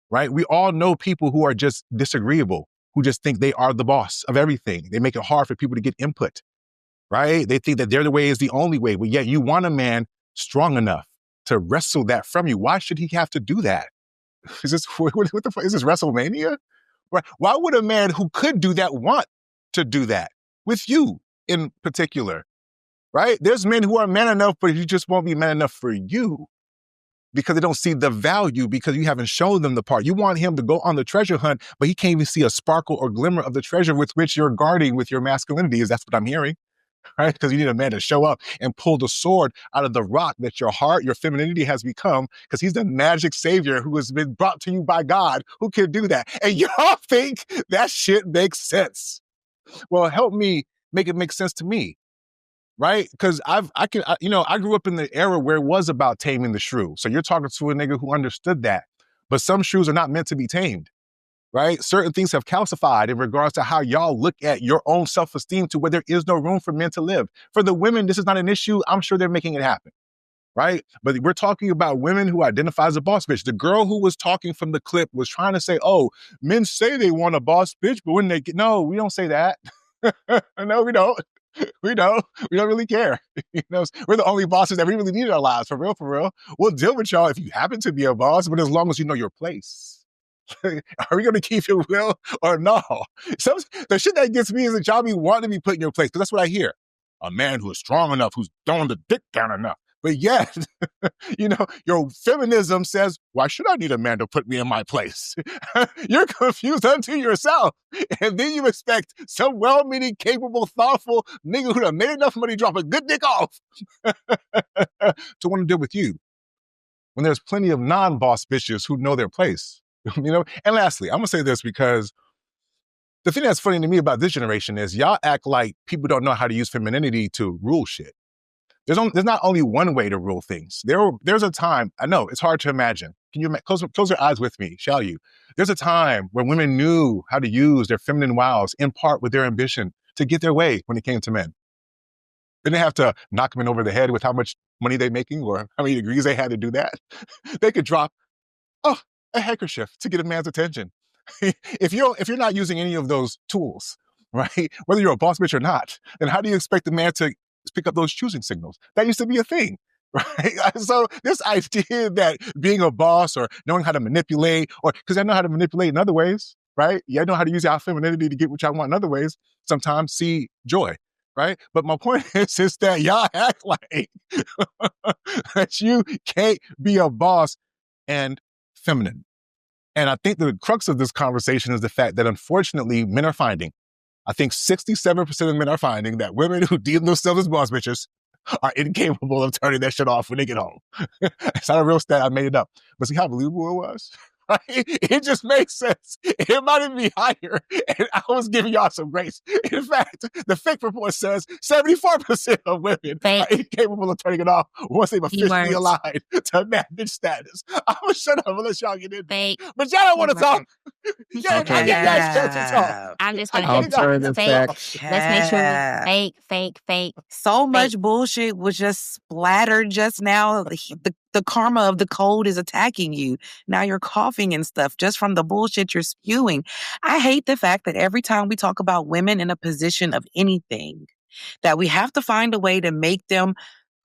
right? We all know people who are just disagreeable, who just think they are the boss of everything. They make it hard for people to get input, right? They think that their way is the only way, but yet you want a man strong enough to wrestle that from you. Why should he have to do that? Is this, what the fuck, is this WrestleMania? Right? Why would a man who could do that want to do that with you in particular, right? There's men who are man enough, but you just won't be man enough for you, because they don't see the value, because you haven't shown them the part. You want him to go on the treasure hunt, but he can't even see a sparkle or glimmer of the treasure with which you're guarding with your masculinity. That's what I'm hearing, right? Because you need a man to show up and pull the sword out of the rock that your heart, your femininity has become, because he's the magic savior who has been brought to you by God, who can do that. And y'all think that shit makes sense. Well, help me make it make sense to me. Right? Because I grew up in the era where it was about taming the shrew. So you're talking to a nigga who understood that. But some shrews are not meant to be tamed, right? Certain things have calcified in regards to how y'all look at your own self-esteem, to where there is no room for men to live. For the women, this is not an issue. I'm sure they're making it happen, right? But we're talking about women who identify as a boss bitch. The girl who was talking from the clip was trying to say, oh, men say they want a boss bitch, but when they get, no, we don't say that. No, we don't. We don't really care. We're the only bosses that we really need in our lives, for real, for real. We'll deal with y'all if you happen to be a boss, but as long as you know your place. Are we going to keep your will or no? The shit that gets me is that y'all be wanting to be put in your place, because that's what I hear. A man who is strong enough, who's throwing the dick down enough. But yet, your feminism says, why should I need a man to put me in my place? You're confused unto yourself. And then you expect some well-meaning, capable, thoughtful nigga who done made enough money drop a good dick off to want to deal with you, when there's plenty of non-boss bitches who know their place. And lastly, I'm going to say this, because the thing that's funny to me about this generation is y'all act like people don't know how to use femininity to rule shit. There's not only one way to rule things. There's a time, I know, it's hard to imagine. Can you close your eyes with me, shall you? There's a time where women knew how to use their feminine wiles, in part with their ambition, to get their way when it came to men. They didn't have to knock men over the head with how much money they're making or how many degrees they had to do that. They could drop, a handkerchief to get a man's attention. If you're not using any of those tools, right, whether you're a boss bitch or not, then how do you expect the man to pick up those choosing signals? That used to be a thing, right? So this idea that being a boss or knowing how to manipulate, or because I know how to manipulate in other ways, right? Yeah, I know how to use our femininity to get what I want in other ways. Sometimes see joy, right? But my point is that y'all act like that you can't be a boss and feminine. And I think the crux of this conversation is the fact that, unfortunately, men are finding, I think 67% of men are finding that women who deem themselves as boss bitches are incapable of turning that shit off when they get home. It's not a real stat. I made it up. But see how believable it was? Right? It just makes sense. It might even be higher. And I was giving y'all some grace. In fact, the fake report says 74% of women are incapable of turning it off once they've officially aligned to man bitch status. I'm going to shut up and let y'all get in there. But y'all don't want to talk. Yeah, Okay. I get guys to talk. I'm just going to alternative facts. Let's make sure we fake. So much bullshit was just splattered just now. The karma of the cold is attacking you. Now you're coughing and stuff just from the bullshit you're spewing. I hate the fact that every time we talk about women in a position of anything, that we have to find a way to make them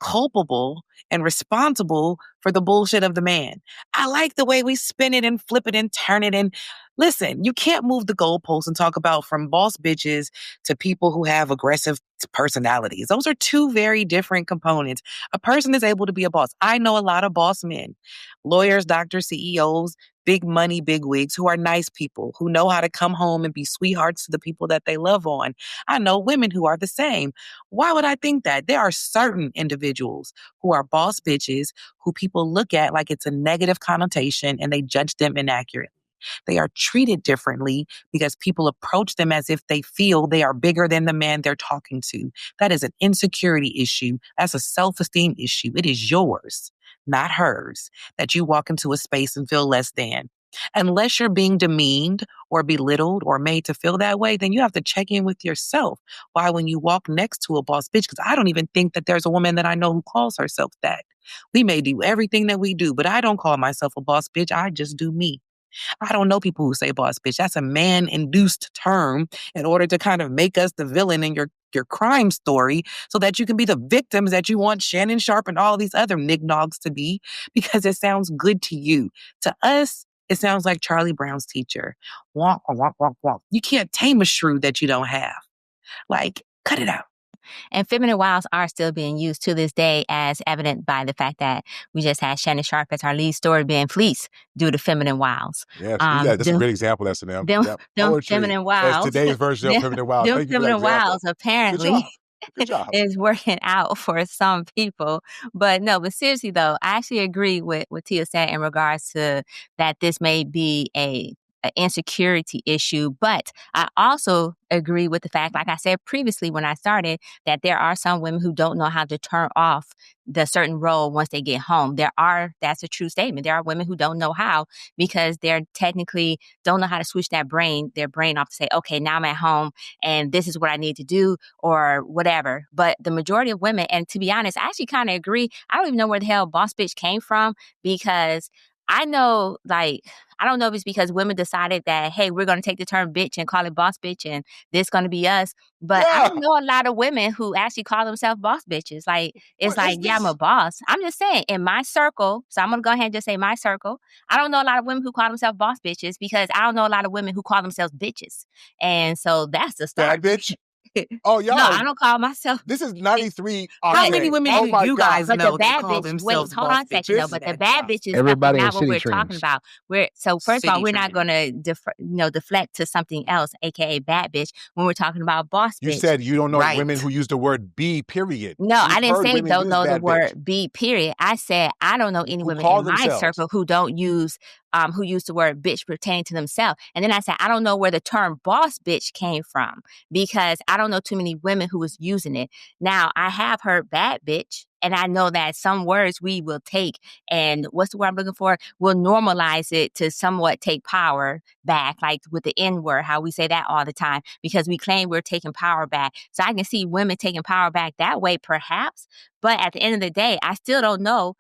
culpable and responsible for the bullshit of the man. I like the way we spin it and flip it and turn it. And listen, you can't move the goalposts and talk about from boss bitches to people who have aggressive personalities. Those are two very different components. A person is able to be a boss. I know a lot of boss men, lawyers, doctors, CEOs, big money, big wigs who are nice people, who know how to come home and be sweethearts to the people that they love on. I know women who are the same. Why would I think that? There are certain individuals who are boss bitches who people look at like it's a negative connotation and they judge them inaccurately. They are treated differently because people approach them as if they feel they are bigger than the man they're talking to. That is an insecurity issue. That's a self-esteem issue. It is yours, not hers, that you walk into a space and feel less than. Unless you're being demeaned or belittled or made to feel that way, then you have to check in with yourself. Why, when you walk next to a boss bitch, because I don't even think that there's a woman that I know who calls herself that. We may do everything that we do, but I don't call myself a boss bitch. I just do me. I don't know people who say boss bitch. That's a man-induced term in order to kind of make us the villain in your crime story so that you can be the victims that you want Shannon, Sharpe, and all these other nignogs to be because it sounds good to you. To us, it sounds like Charlie Brown's teacher. Wonk, wonk, wonk, wonk. You can't tame a shrew that you don't have. Like, cut it out. And feminine wiles are still being used to this day, as evident by the fact that we just had Shannon Sharpe as our lead story being fleeced due to feminine wiles. Yes, that's a great example, SNM. Them feminine wiles. That's today's version of feminine wiles. Them feminine wiles apparently Good job. is working out for some people. But seriously though, I actually agree with what Tia said in regards to that this may be an insecurity issue, but I also agree with the fact, like I said previously when I started, that there are some women who don't know how to turn off the certain role once they get home. That's a true statement. There are women who don't know how because they're technically don't know how to switch their brain off to say, okay, now I'm at home and this is what I need to do or whatever. But the majority of women, and to be honest, I actually kind of agree. I don't even know where the hell boss bitch came from because I know, I don't know if it's because women decided that, hey, we're going to take the term bitch and call it boss bitch and this going to be us. But I don't know a lot of women who actually call themselves boss bitches. I'm a boss. I'm just saying, in my circle, so I'm going to go ahead and just say my circle, I don't know a lot of women who call themselves boss bitches because I don't know a lot of women who call themselves bitches. And so that's the start. Bad bitch? Oh, y'all. No, I don't call myself. This is 93. How many women do you guys know that call themselves hold on a second, though. But the bad bitches, everybody not in what we're city talking trends. about. First of all, we're not going to deflect to something else, aka bad bitch, when we're talking about boss bitch. You said you don't know women who use the word B, period. No, I didn't say don't know the word bitch. B, period. I said I don't know any women in my circle who don't use who use the word bitch pertaining to themselves. And then I said, I don't know where the term boss bitch came from because I don't know too many women who was using it. Now, I have heard bad bitch, and I know that some words we will take, and what's the word I'm looking for? We'll normalize it to somewhat take power back, like with the N word, how we say that all the time, because we claim we're taking power back. So I can see women taking power back that way, perhaps. But at the end of the day, I still don't know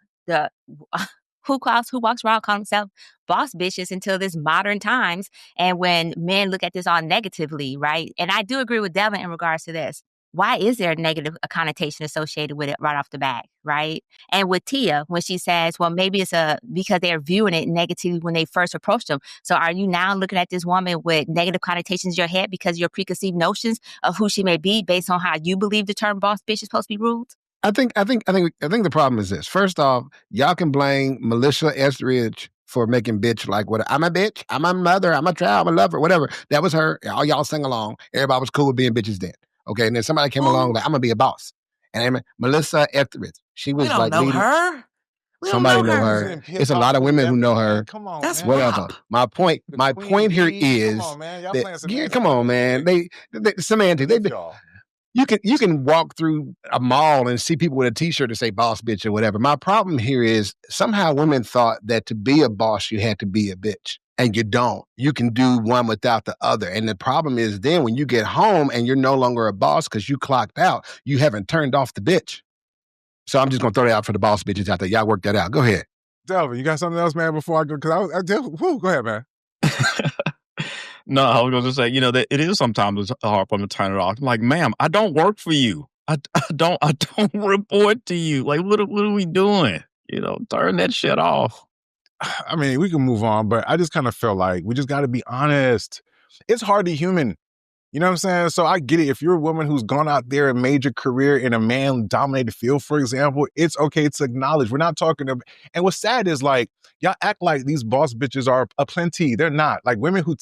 who walks around calling themselves boss bitches until this modern times. And when men look at this all negatively, right? And I do agree with Delvin in regards to this. Why is there a negative connotation associated with it right off the bat, right? And with Tia, when she says, well, maybe it's because they're viewing it negatively when they first approached them. So are you now looking at this woman with negative connotations in your head because of your preconceived notions of who she may be based on how you believe the term boss bitch is supposed to be ruled? I think the problem is this. First off, y'all can blame Melissa Etheridge for making bitch like what I'm a bitch, I'm a mother, I'm a child, I'm a lover, whatever. That was her. All y'all sing along. Everybody was cool with being bitches then. Okay, and then somebody came along like, I'm gonna be a boss. And Melissa Etheridge, she was We don't like know leading. her. We don't Somebody know know her. her. It's a lot of women who know her. Come on, That's man. Whatever. WAP. My point here is come on, man. Y'all that, playing yeah, semantics. come on, man. They semantics. You can walk through a mall and see people with a T-shirt to say "boss bitch" or whatever. My problem here is somehow women thought that to be a boss you had to be a bitch, and you don't. You can do one without the other. And the problem is then when you get home and you're no longer a boss because you clocked out, you haven't turned off the bitch. So I'm just gonna throw that out for the boss bitches out there. Y'all work that out. Go ahead. Delvin, you got something else, man, before I go? Because go ahead, man. No, I was going to say, that it is sometimes hard for them to turn it off. I'm like, ma'am, I don't work for you. I don't report to you. Like, what are we doing? Turn that shit off. I mean, we can move on, but I just kind of feel like we just got to be honest. It's hard to be human. You know what I'm saying? So I get it. If you're a woman who's gone out there and made your career in a man-dominated field, for example, it's okay to acknowledge. We're not talking about... And what's sad is like, y'all act like these boss bitches are aplenty. They're not. Like women who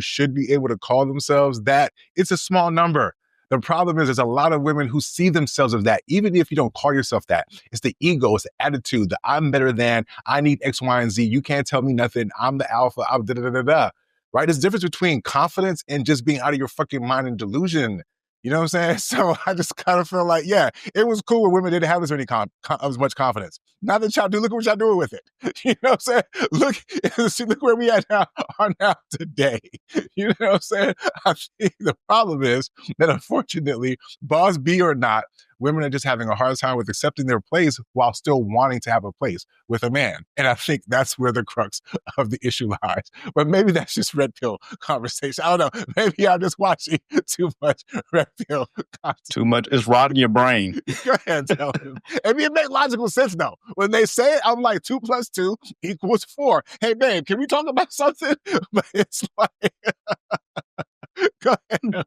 should be able to call themselves that, it's a small number. The problem is there's a lot of women who see themselves as that, even if you don't call yourself that. It's the ego, it's the attitude, the I'm better than, I need X, Y, and Z. You can't tell me nothing. I'm the alpha. I'm da-da-da-da-da. Right? There's a difference between confidence and just being out of your fucking mind and delusion. You know what I'm saying? So I just kind of feel like, yeah, it was cool when women didn't have as much confidence. Now that y'all do, look what y'all doing with it. You know what I'm saying? Look where we are now today. You know what I'm saying? I think the problem is that unfortunately, boss B or not, women are just having a hard time with accepting their place while still wanting to have a place with a man. And I think that's where the crux of the issue lies. But maybe that's just red pill conversation. I don't know. Maybe I'm just watching too much red pill content. Too much. It's rotting your brain. Go ahead, tell him. I mean, it makes logical sense, though. When they say it, I'm like, 2 + 2 = 4. Hey, babe, can we talk about something? But it's like, go ahead.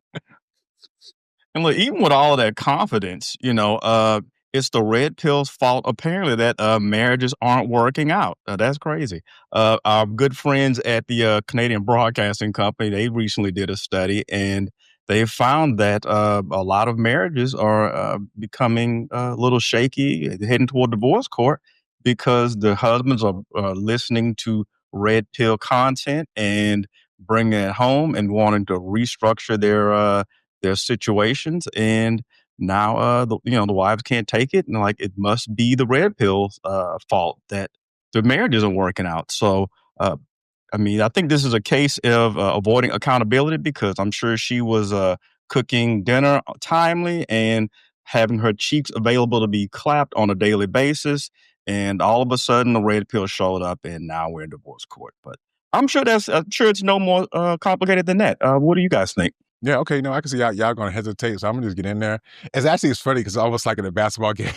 And look, even with all of that confidence, it's the red pill's fault, apparently, that marriages aren't working out. That's crazy. Our good friends at the Canadian Broadcasting Company, they recently did a study, and they found that a lot of marriages are becoming a little shaky, heading toward divorce court, because the husbands are listening to red pill content and bringing it home and wanting to restructure their situations, and now the wives can't take it, and like it must be the red pill's fault that the marriage isn't working out. So I think this is a case of avoiding accountability, because I'm sure she was cooking dinner timely and having her cheeks available to be clapped on a daily basis, and all of a sudden the red pill showed up, and now we're in divorce court. But I'm sure it's no more complicated than that. What do you guys think? Yeah, okay, I can see y'all going to hesitate, so I'm going to just get in there. It's funny because it's almost like in a basketball game.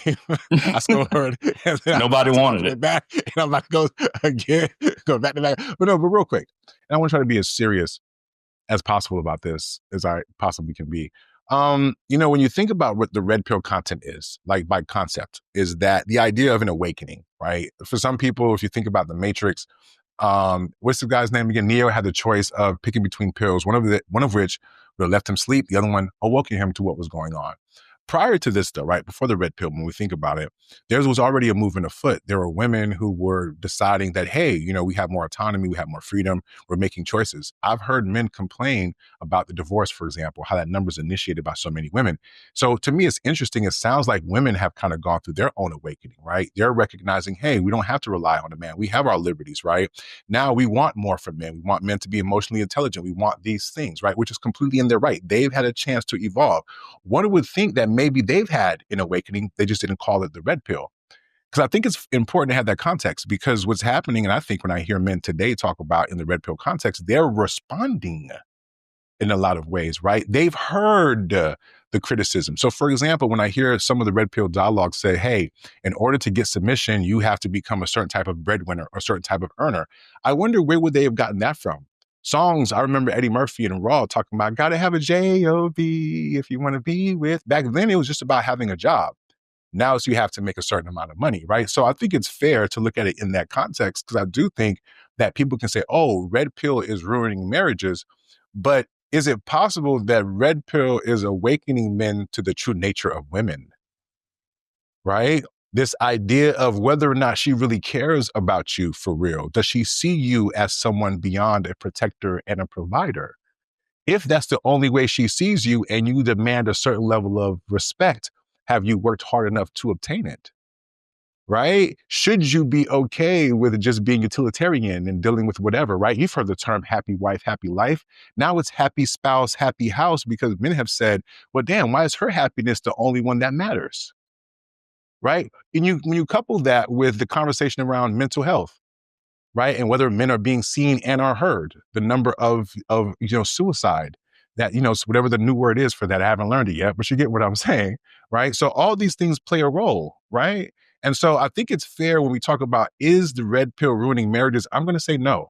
I scored, and then Nobody wanted it back, and I'm like, go again, go back to back. But real quick, and I want to try to be as serious as possible about this as I possibly can be. When you think about what the red pill content is, like by concept, is that the idea of an awakening, right? For some people, if you think about the Matrix, what's the guy's name again? Neo had the choice of picking between pills, one of which would have left him asleep, the other one awoken him to what was going on. Prior to this, though, right, before the red pill, when we think about it, there was already a movement afoot. There were women who were deciding that, hey, we have more autonomy, we have more freedom, we're making choices. I've heard men complain about the divorce, for example, how that number is initiated by so many women. So to me, it's interesting. It sounds like women have kind of gone through their own awakening, right? They're recognizing, hey, we don't have to rely on a man. We have our liberties, right? Now we want more from men. We want men to be emotionally intelligent. We want these things, right? Which is completely in their right. They've had a chance to evolve. One would think that maybe they've had an awakening. They just didn't call it the red pill. Because I think it's important to have that context, because what's happening, and I think when I hear men today talk about in the red pill context, they're responding in a lot of ways, right? They've heard the criticism. So for example, when I hear some of the red pill dialogue say, hey, in order to get submission, you have to become a certain type of breadwinner or a certain type of earner. I wonder where would they have gotten that from? Songs, I remember Eddie Murphy and Raw talking about, gotta have a J-O-B if you want to be with. Back then, it was just about having a job. Now it's you have to make a certain amount of money, right? So I think it's fair to look at it in that context, because I do think that people can say, oh, red pill is ruining marriages. But is it possible that red pill is awakening men to the true nature of women? right? This idea of whether or not she really cares about you for real. Does she see you as someone beyond a protector and a provider? If that's the only way she sees you and you demand a certain level of respect, have you worked hard enough to obtain it? Right? Should you be okay with just being utilitarian and dealing with whatever, right? You've heard the term happy wife, happy life. Now it's happy spouse, happy house, because men have said, well, damn, why is her happiness the only one that matters? Right? And when you couple that with the conversation around mental health, right? And whether men are being seen and are heard, the number of suicide, that, whatever the new word is for that, I haven't learned it yet, but you get what I'm saying, right? So all these things play a role, right? And so I think it's fair when we talk about, is the red pill ruining marriages? I'm going to say no.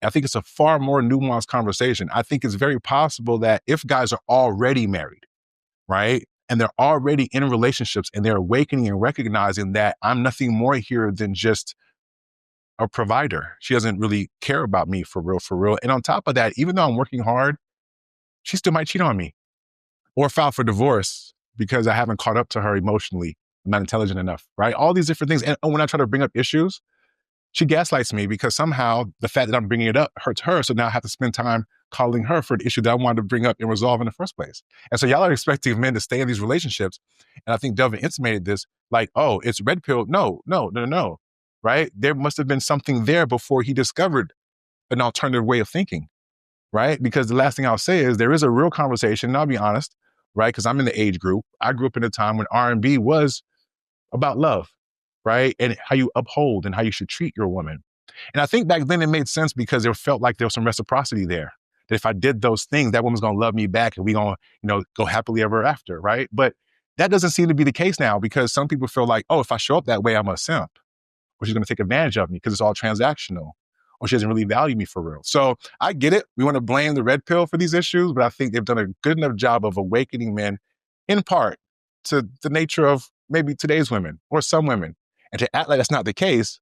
I think it's a far more nuanced conversation. I think it's very possible that if guys are already married, right? And they're already in relationships and they're awakening and recognizing that I'm nothing more here than just a provider. She doesn't really care about me for real. And on top of that, even though I'm working hard, she still might cheat on me or file for divorce because I haven't caught up to her emotionally. I'm not intelligent enough, right? All these different things. And when I try to bring up issues, she gaslights me because somehow the fact that I'm bringing it up hurts her. So now I have to spend time calling her for the issue that I wanted to bring up and resolve in the first place. And so y'all are expecting men to stay in these relationships. And I think Delvin intimated this, like, oh, it's red pill. No. Right? There must have been something there before he discovered an alternative way of thinking, right? Because the last thing I'll say is there is a real conversation, and I'll be honest, right? Because I'm in the age group. I grew up in a time when R&B was about love, right? And how you uphold and how you should treat your woman. And I think back then it made sense because it felt like there was some reciprocity there. That if I did those things, that woman's going to love me back and we going to, go happily ever after, right? But that doesn't seem to be the case now because some people feel like, oh, if I show up that way, I'm a simp. Or she's going to take advantage of me because it's all transactional, or she doesn't really value me for real. So I get it. We want to blame the red pill for these issues, but I think they've done a good enough job of awakening men in part to the nature of maybe today's women or some women. And to act like that's not the case,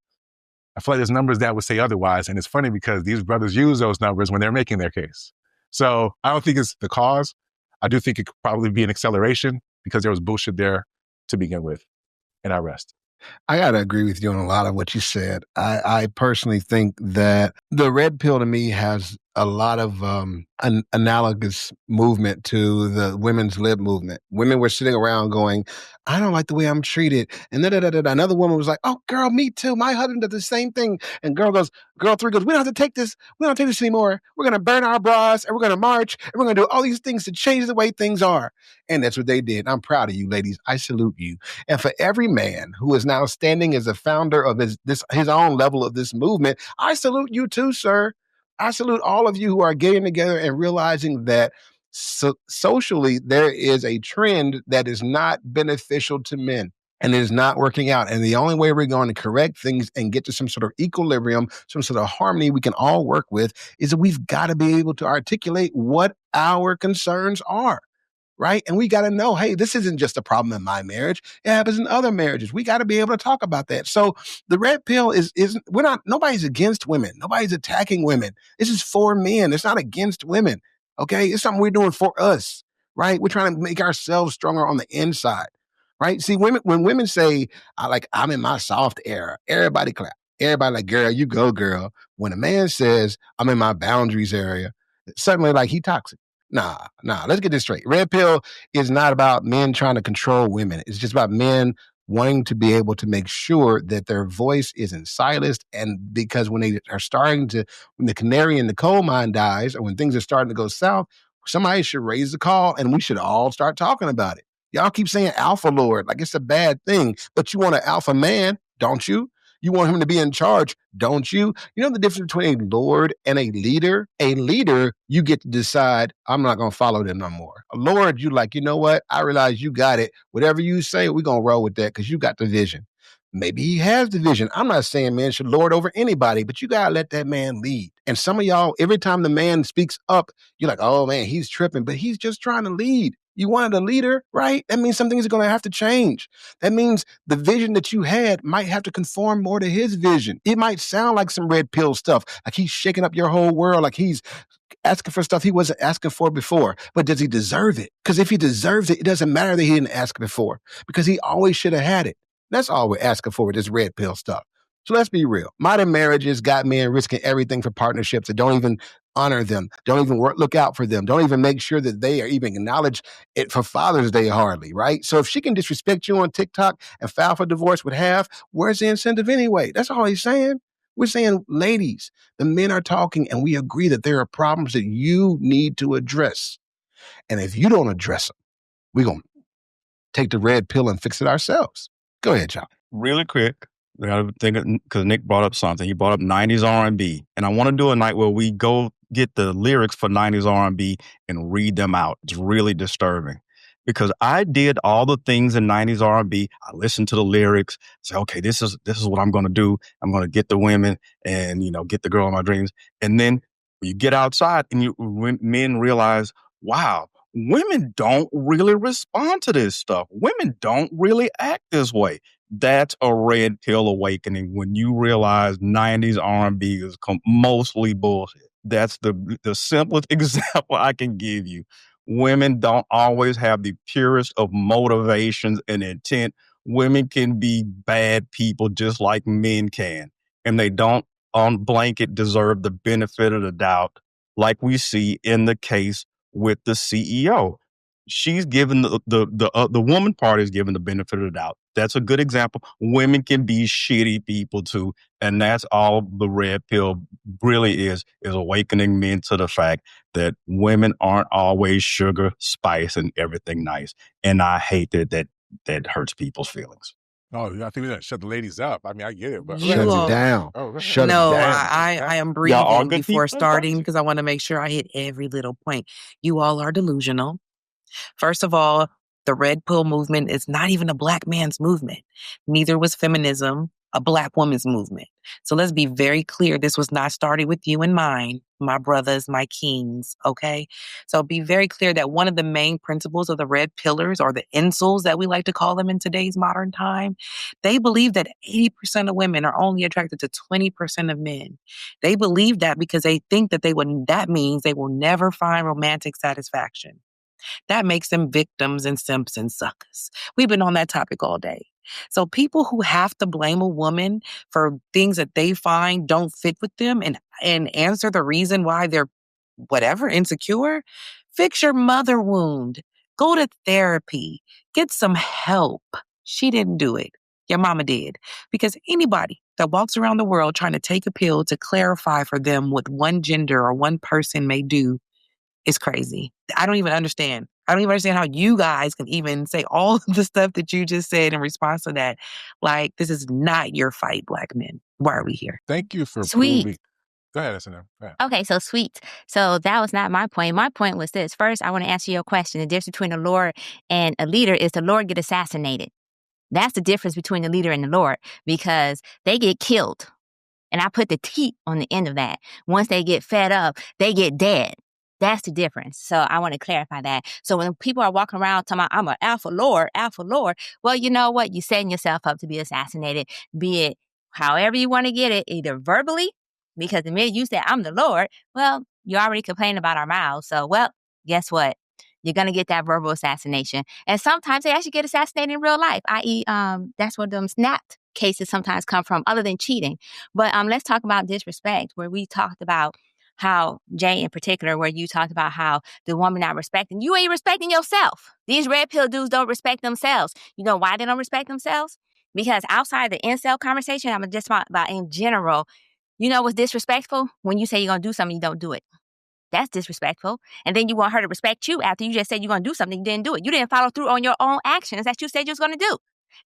I feel like there's numbers that would say otherwise. And it's funny because these brothers use those numbers when they're making their case. So I don't think it's the cause. I do think it could probably be an acceleration because there was bullshit there to begin with. And I rest. I got to agree with you on a lot of what you said. I personally think that the red pill to me has a lot of an analogous movement to the women's lib movement. Women were sitting around going, I don't like the way I'm treated. And another woman was like, oh, girl, me too. My husband does the same thing. And girl three goes, we don't have to take this. We don't take this anymore. We're going to burn our bras and we're going to march and we're going to do all these things to change the way things are. And that's what they did. I'm proud of you, ladies. I salute you. And for every man who is now standing as a founder of his own level of this movement, I salute you too, sir. I salute all of you who are getting together and realizing that socially there is a trend that is not beneficial to men and it is not working out. And the only way we're going to correct things and get to some sort of equilibrium, some sort of harmony we can all work with is that we've got to be able to articulate what our concerns are. Right? And we got to know, hey, this isn't just a problem in my marriage. It happens in other marriages. We got to be able to talk about that. So the red pill nobody's against women. Nobody's attacking women. This is for men. It's not against women. Okay. It's something we're doing for us. Right? We're trying to make ourselves stronger on the inside. Right? See, when women say, I'm in my soft era, everybody clap. Everybody like, girl, you go, girl. When a man says, I'm in my boundaries area, suddenly like he toxic. Nah, let's get this straight. Red pill is not about men trying to control women. It's just about men wanting to be able to make sure that their voice isn't silenced. And because when they are when the canary in the coal mine dies, or when things are starting to go south, somebody should raise the call and we should all start talking about it. Y'all keep saying alpha lord, like it's a bad thing, but you want an alpha man, don't you? You want him to be in charge, don't you? You know the difference between a lord and a leader? A leader, you get to decide, I'm not going to follow them no more. A lord, you like, you know what? I realize you got it. Whatever you say, we're going to roll with that because you got the vision. Maybe he has the vision. I'm not saying men should lord over anybody, but you got to let that man lead. And some of y'all, every time the man speaks up, you're like, oh man, he's tripping, but he's just trying to lead. You wanted a leader, right? That means some things are going to have to change. That means the vision that you had might have to conform more to his vision. It might sound like some red pill stuff, like he's shaking up your whole world, like he's asking for stuff he wasn't asking for before. But does he deserve it? Because if he deserves it, it doesn't matter that he didn't ask before, because he always should have had it. That's all we're asking for with this red pill stuff. So let's be real. Modern marriages got men risking everything for partnerships that don't even honor them, don't even look out for them, don't even make sure that they are even acknowledge it for Father's Day hardly, right? So if she can disrespect you on TikTok and file for divorce with half, where's the incentive anyway? That's all he's saying. We're saying, ladies, the men are talking and we agree that there are problems that you need to address. And if you don't address them, we're going to take the red pill and fix it ourselves. Go ahead, y'all. Really quick, I got to think, because Nick brought up something. He brought up 90s R&B. And I want to do a night where we go get the lyrics for 90s R&B and read them out. It's really disturbing. Because I did all the things in 90s R&B. I listened to the lyrics, say, okay, this is what I'm going to do. I'm going to get the women and, get the girl of my dreams. And then you get outside and men realize, wow, women don't really respond to this stuff. Women don't really act this way. That's a red pill awakening when you realize 90s R&B is mostly bullshit. That's the simplest example I can give you. Women don't always have the purest of motivations and intent. Women can be bad people just like men can. And they don't on blanket deserve the benefit of the doubt, like we see in the case with the CEO. She's given the woman party is given the benefit of the doubt. That's a good example. Women can be shitty people too. And that's all the red pill really is awakening men to the fact that women aren't always sugar, spice, and everything nice. And I hate that hurts people's feelings. Oh, I think we got to shut the ladies up. I mean, I get it, but shut it down. Shut no, it down. I am breathing before starting because I want to make sure I hit every little point. You all are delusional. First of all, the red pill movement is not even a black man's movement. Neither was feminism a black woman's movement. So let's be very clear. This was not started with you in mind, my brothers, my kings, okay? So be very clear that one of the main principles of the red pillars, or the incels that we like to call them in today's modern time, they believe that 80% of women are only attracted to 20% of men. They believe that because they think that that means they will never find romantic satisfaction. That makes them victims and simps and suckers. We've been on that topic all day. So people who have to blame a woman for things that they find don't fit with them and answer the reason why they're insecure, fix your mother wound. Go to therapy. Get some help. She didn't do it. Your mama did. Because anybody that walks around the world trying to take a pill to clarify for them what one gender or one person may do is crazy. I don't even understand. I don't even understand how you guys can even say all the stuff that you just said in response to that. Like, this is not your fight, black men. Why are we here? Thank you for Sweet. proving. Go ahead, SNM. Okay, so sweet. So that was not my point. My point was this. First, I want to answer your question. The difference between a Lord and a leader is the Lord get assassinated. That's the difference between the leader and the Lord, because they get killed. And I put the T on the end of that. Once they get fed up, they get dead. That's the difference. So I want to clarify that. So when people are walking around talking about, I'm an alpha lord, well, you know what? You're setting yourself up to be assassinated, be it however you want to get it, either verbally, because the minute you say, I'm the Lord, well, you're already complaining about our mouths. So, well, guess what? You're going to get that verbal assassination. And sometimes they actually get assassinated in real life, i.e., that's where them snapped cases sometimes come from, other than cheating. But let's talk about disrespect, where we talked about how, Jay in particular, where you talked about how the woman not respecting, you ain't respecting yourself. These red pill dudes don't respect themselves. You know why they don't respect themselves? Because outside the incel conversation, I'm just talking about in general, you know what's disrespectful? When you say you're going to do something, you don't do it. That's disrespectful. And then you want her to respect you after you just said you're going to do something, you didn't do it. You didn't follow through on your own actions that you said you was going to do.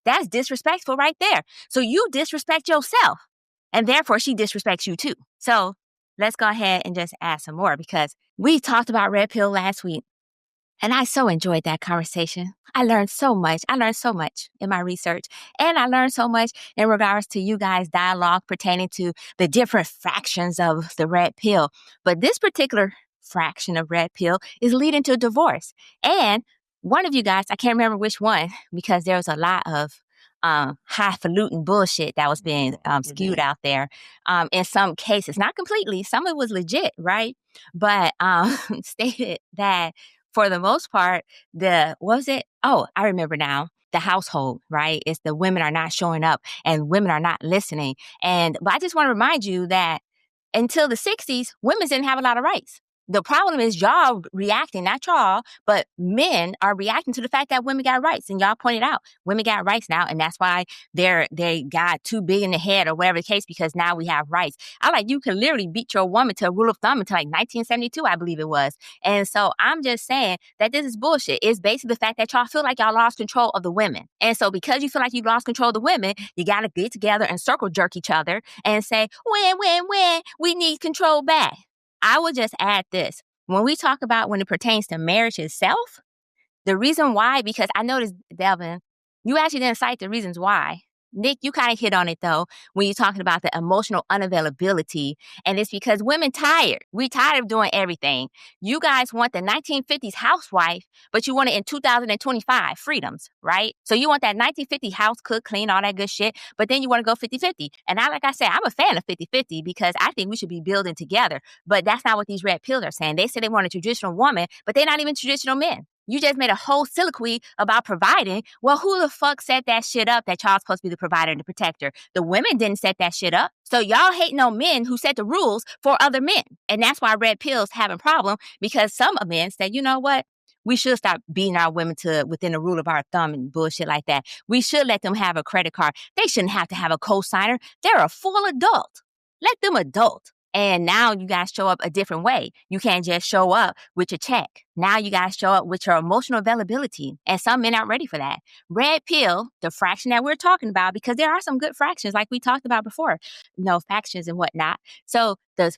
That's disrespectful right there. So you disrespect yourself, and therefore she disrespects you too. So let's go ahead and just add some more, because we talked about red pill last week, and I so enjoyed that conversation. I learned so much. In my research, and I learned so much in regards to you guys' dialogue pertaining to the different fractions of the red pill. But this particular fraction of red pill is leading to divorce. And one of you guys, I can't remember which one, because there was a lot of highfalutin bullshit that was being skewed out there in some cases. Not completely. Some of it was legit, right? But stated that for the most part, what was it? Oh, I remember now. The household, right? It's the women are not showing up and women are not listening. But I just want to remind you that until the 60s, women didn't have a lot of rights. The problem is y'all reacting, not y'all, but men are reacting to the fact that women got rights. And y'all pointed out, women got rights now. And that's why they got too big in the head or whatever the case, because now we have rights. You can literally beat your woman to a rule of thumb until like 1972, I believe it was. And so I'm just saying that this is bullshit. It's basically the fact that y'all feel like y'all lost control of the women. And so because you feel like you lost control of the women, you got to get together and circle jerk each other and say, when, we need control back. I would just add this. When we talk about when it pertains to marriage itself, the reason why, because I noticed, Delvin, you actually didn't cite the reasons why. Nic, you kind of hit on it, though, when you're talking about the emotional unavailability. And it's because women tired. We tired of doing everything. You guys want the 1950s housewife, but you want it in 2025, freedoms, right? So you want that 1950 house, cook, clean, all that good shit, but then you want to go 50-50. And like I said, I'm a fan of 50-50 because I think we should be building together. But that's not what these red pills are saying. They say they want a traditional woman, but they're not even traditional men. You just made a whole soliloquy about providing. Well, who the fuck set that shit up that y'all supposed to be the provider and the protector? The women didn't set that shit up. So y'all hating on men who set the rules for other men. And that's why red pills have a problem, because some men say, you know what? We should stop beating our women to within the rule of our thumb and bullshit like that. We should let them have a credit card. They shouldn't have to have a co-signer. They're a full adult. Let them adult. And now you guys show up a different way. You can't just show up with your check. Now you guys show up with your emotional availability. And some men aren't ready for that. Red pill, the fraction that we're talking about, because there are some good fractions like we talked about before, factions and whatnot. So the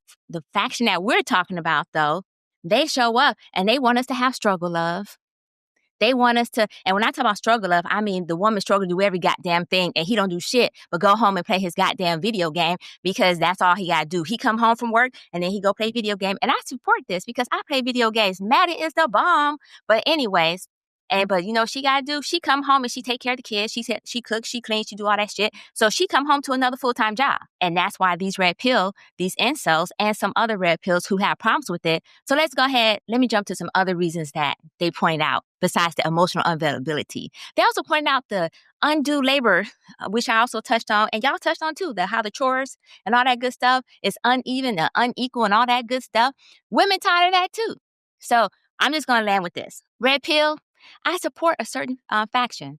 faction that we're talking about, though, they show up and they want us to have struggle love. They want us to, and when I talk about struggle love, I mean the woman struggle to do every goddamn thing and he don't do shit but go home and play his goddamn video game because that's all he got to do. He come home from work and then he go play video game. And I support this because I play video games. Madden is the bomb. But anyways, but she got to do, she come home and she take care of the kids. She cooks, she cleans, she do all that shit. So she come home to another full-time job. And that's why these red pill, these incels and some other red pills who have problems with it. So let's go ahead. Let me jump to some other reasons that they point out besides the emotional unavailability. They also point out the undue labor, which I also touched on. And y'all touched on too, how the chores and all that good stuff is uneven and unequal and all that good stuff. Women tired of that too. So I'm just going to land with this. Red pill, I support a certain faction,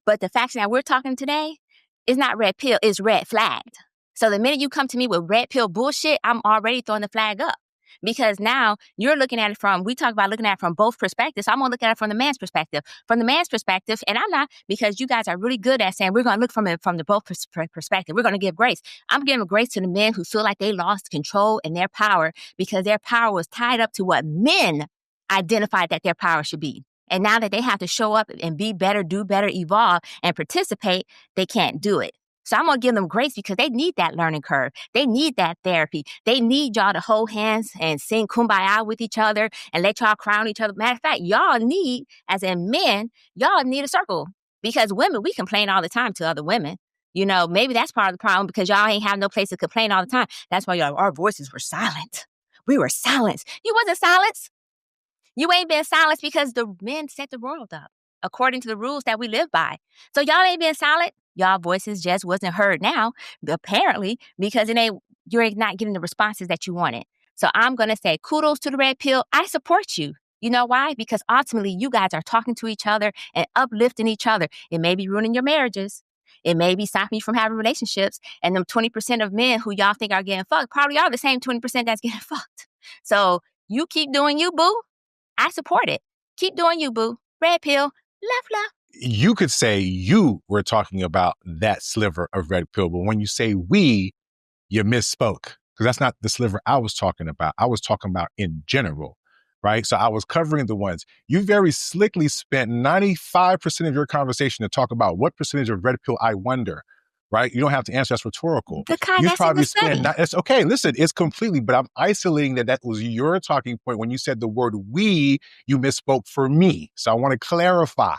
but the faction that we're talking today is not red pill, it's red flagged. So the minute you come to me with red pill bullshit, I'm already throwing the flag up because now you're looking at it we talk about looking at it from both perspectives. So I'm going to look at it from the man's perspective. From the man's perspective, and I'm not, because you guys are really good at saying we're going to look from the both perspective. We're going to give grace. I'm giving grace to the men who feel like they lost control and their power because their power was tied up to what men identified that their power should be. And now that they have to show up and be better, do better, evolve, and participate, they can't do it. So I'm going to give them grace because they need that learning curve. They need that therapy. They need y'all to hold hands and sing Kumbaya with each other and let y'all crown each other. Matter of fact, y'all need, as in men, y'all need a circle. Because women, we complain all the time to other women. Maybe that's part of the problem because y'all ain't have no place to complain all the time. That's why our voices were silent. We were silenced. You wasn't silenced. You ain't been silenced because the men set the world up according to the rules that we live by. So y'all ain't been silent. Y'all voices just wasn't heard now, apparently, because you're not getting the responses that you wanted. So I'm going to say kudos to the red pill. I support you. You know why? Because ultimately you guys are talking to each other and uplifting each other. It may be ruining your marriages. It may be stopping you from having relationships. And them 20% of men who y'all think are getting fucked probably are the same 20% that's getting fucked. So you keep doing you, boo. I support it. Keep doing you, boo. Red pill, love. You could say you were talking about that sliver of red pill, but when you say we, you misspoke because that's not the sliver I was talking about. I was talking about in general, right? So I was covering the ones. You very slickly spent 95% of your conversation to talk about what percentage of red pill I wonder right? You don't have to answer. That's rhetorical. The kind You that's probably in the study. it's okay. Listen, it's completely, but I'm isolating that was your talking point. When you said the word we, you misspoke for me. So I want to clarify,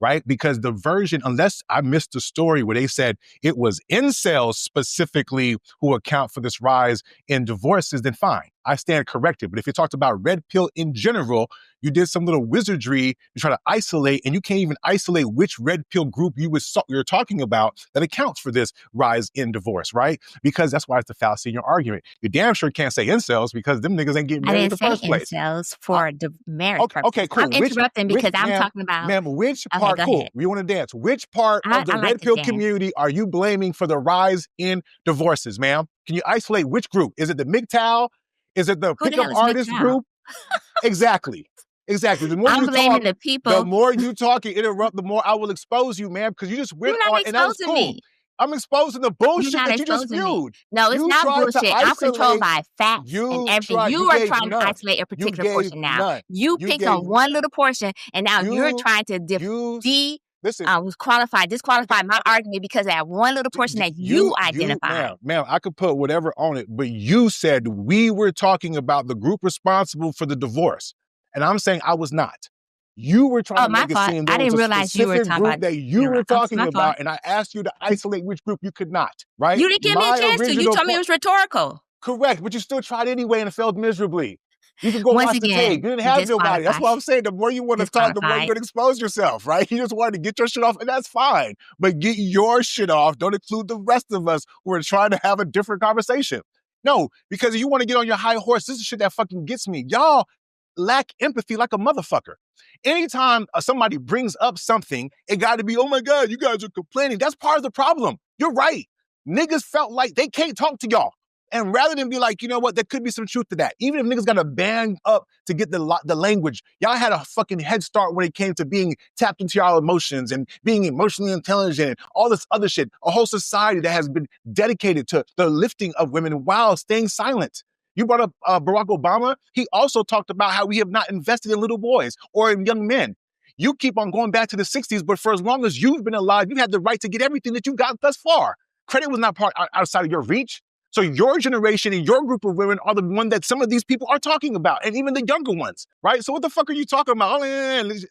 right? Because the version, unless I missed the story where they said it was incels specifically who account for this rise in divorces, then fine. I stand corrected. But if you talked about red pill in general, you did some little wizardry to try to isolate, and you can't even isolate which red pill group you're talking about that accounts for this rise in divorce, right? Because that's why it's the fallacy in your argument. You damn sure can't say incels because them niggas ain't getting married in the first place. Incels for the marriage purposes. Okay, cool. I'm interrupting because I'm talking about... Ma'am, which part, go cool, ahead. we want to dance. Which part of the red pill community are you blaming for the rise in divorces, ma'am? Can you isolate which group? Is it the MGTOW? Is it the pickup artist group? Exactly. The more I'm you blaming talk, the people. the more you talk and interrupt, the more I will expose you, ma'am, because you just went on, and that was cool. Me. I'm exposing the bullshit that you just spewed. No, it's not bullshit. I'm controlled by facts and everything. You are trying to isolate a particular portion now. None. You picked on one little portion, and now you're trying to disqualify my argument because of that one little portion that you identified. Ma'am, I could put whatever on it, but you said we were talking about the group responsible for the divorce. And I'm saying I was not. You were trying to make it seem I didn't realize you were talking about that you were talking about, and I asked you to isolate which group you could not, right? You didn't give me a chance to. You told me it was rhetorical. Correct, but you still tried anyway and failed miserably. You can go watch the tape. You didn't have nobody. That's what I'm saying. The more you want to talk, the more you're going to expose yourself, right? You just wanted to get your shit off, and that's fine. But get your shit off. Don't include the rest of us who are trying to have a different conversation. No, because if you want to get on your high horse, this is shit that fucking gets me. Y'all lack empathy like a motherfucker. Anytime somebody brings up something, it got to be, oh my God, you guys are complaining. That's part of the problem. You're right. Niggas felt like they can't talk to y'all. And rather than be like, you know what, there could be some truth to that. Even if niggas got to bang up to get the language, y'all had a fucking head start when it came to being tapped into y'all emotions and being emotionally intelligent and all this other shit. A whole society that has been dedicated to the lifting of women while staying silent. You brought up Barack Obama. He also talked about how we have not invested in little boys or in young men. You keep on going back to the 60s, but for as long as you've been alive, you've had the right to get everything that you got thus far. Credit was not part outside of your reach. So your generation and your group of women are the one that some of these people are talking about, and even the younger ones, right? So what the fuck are you talking about? All it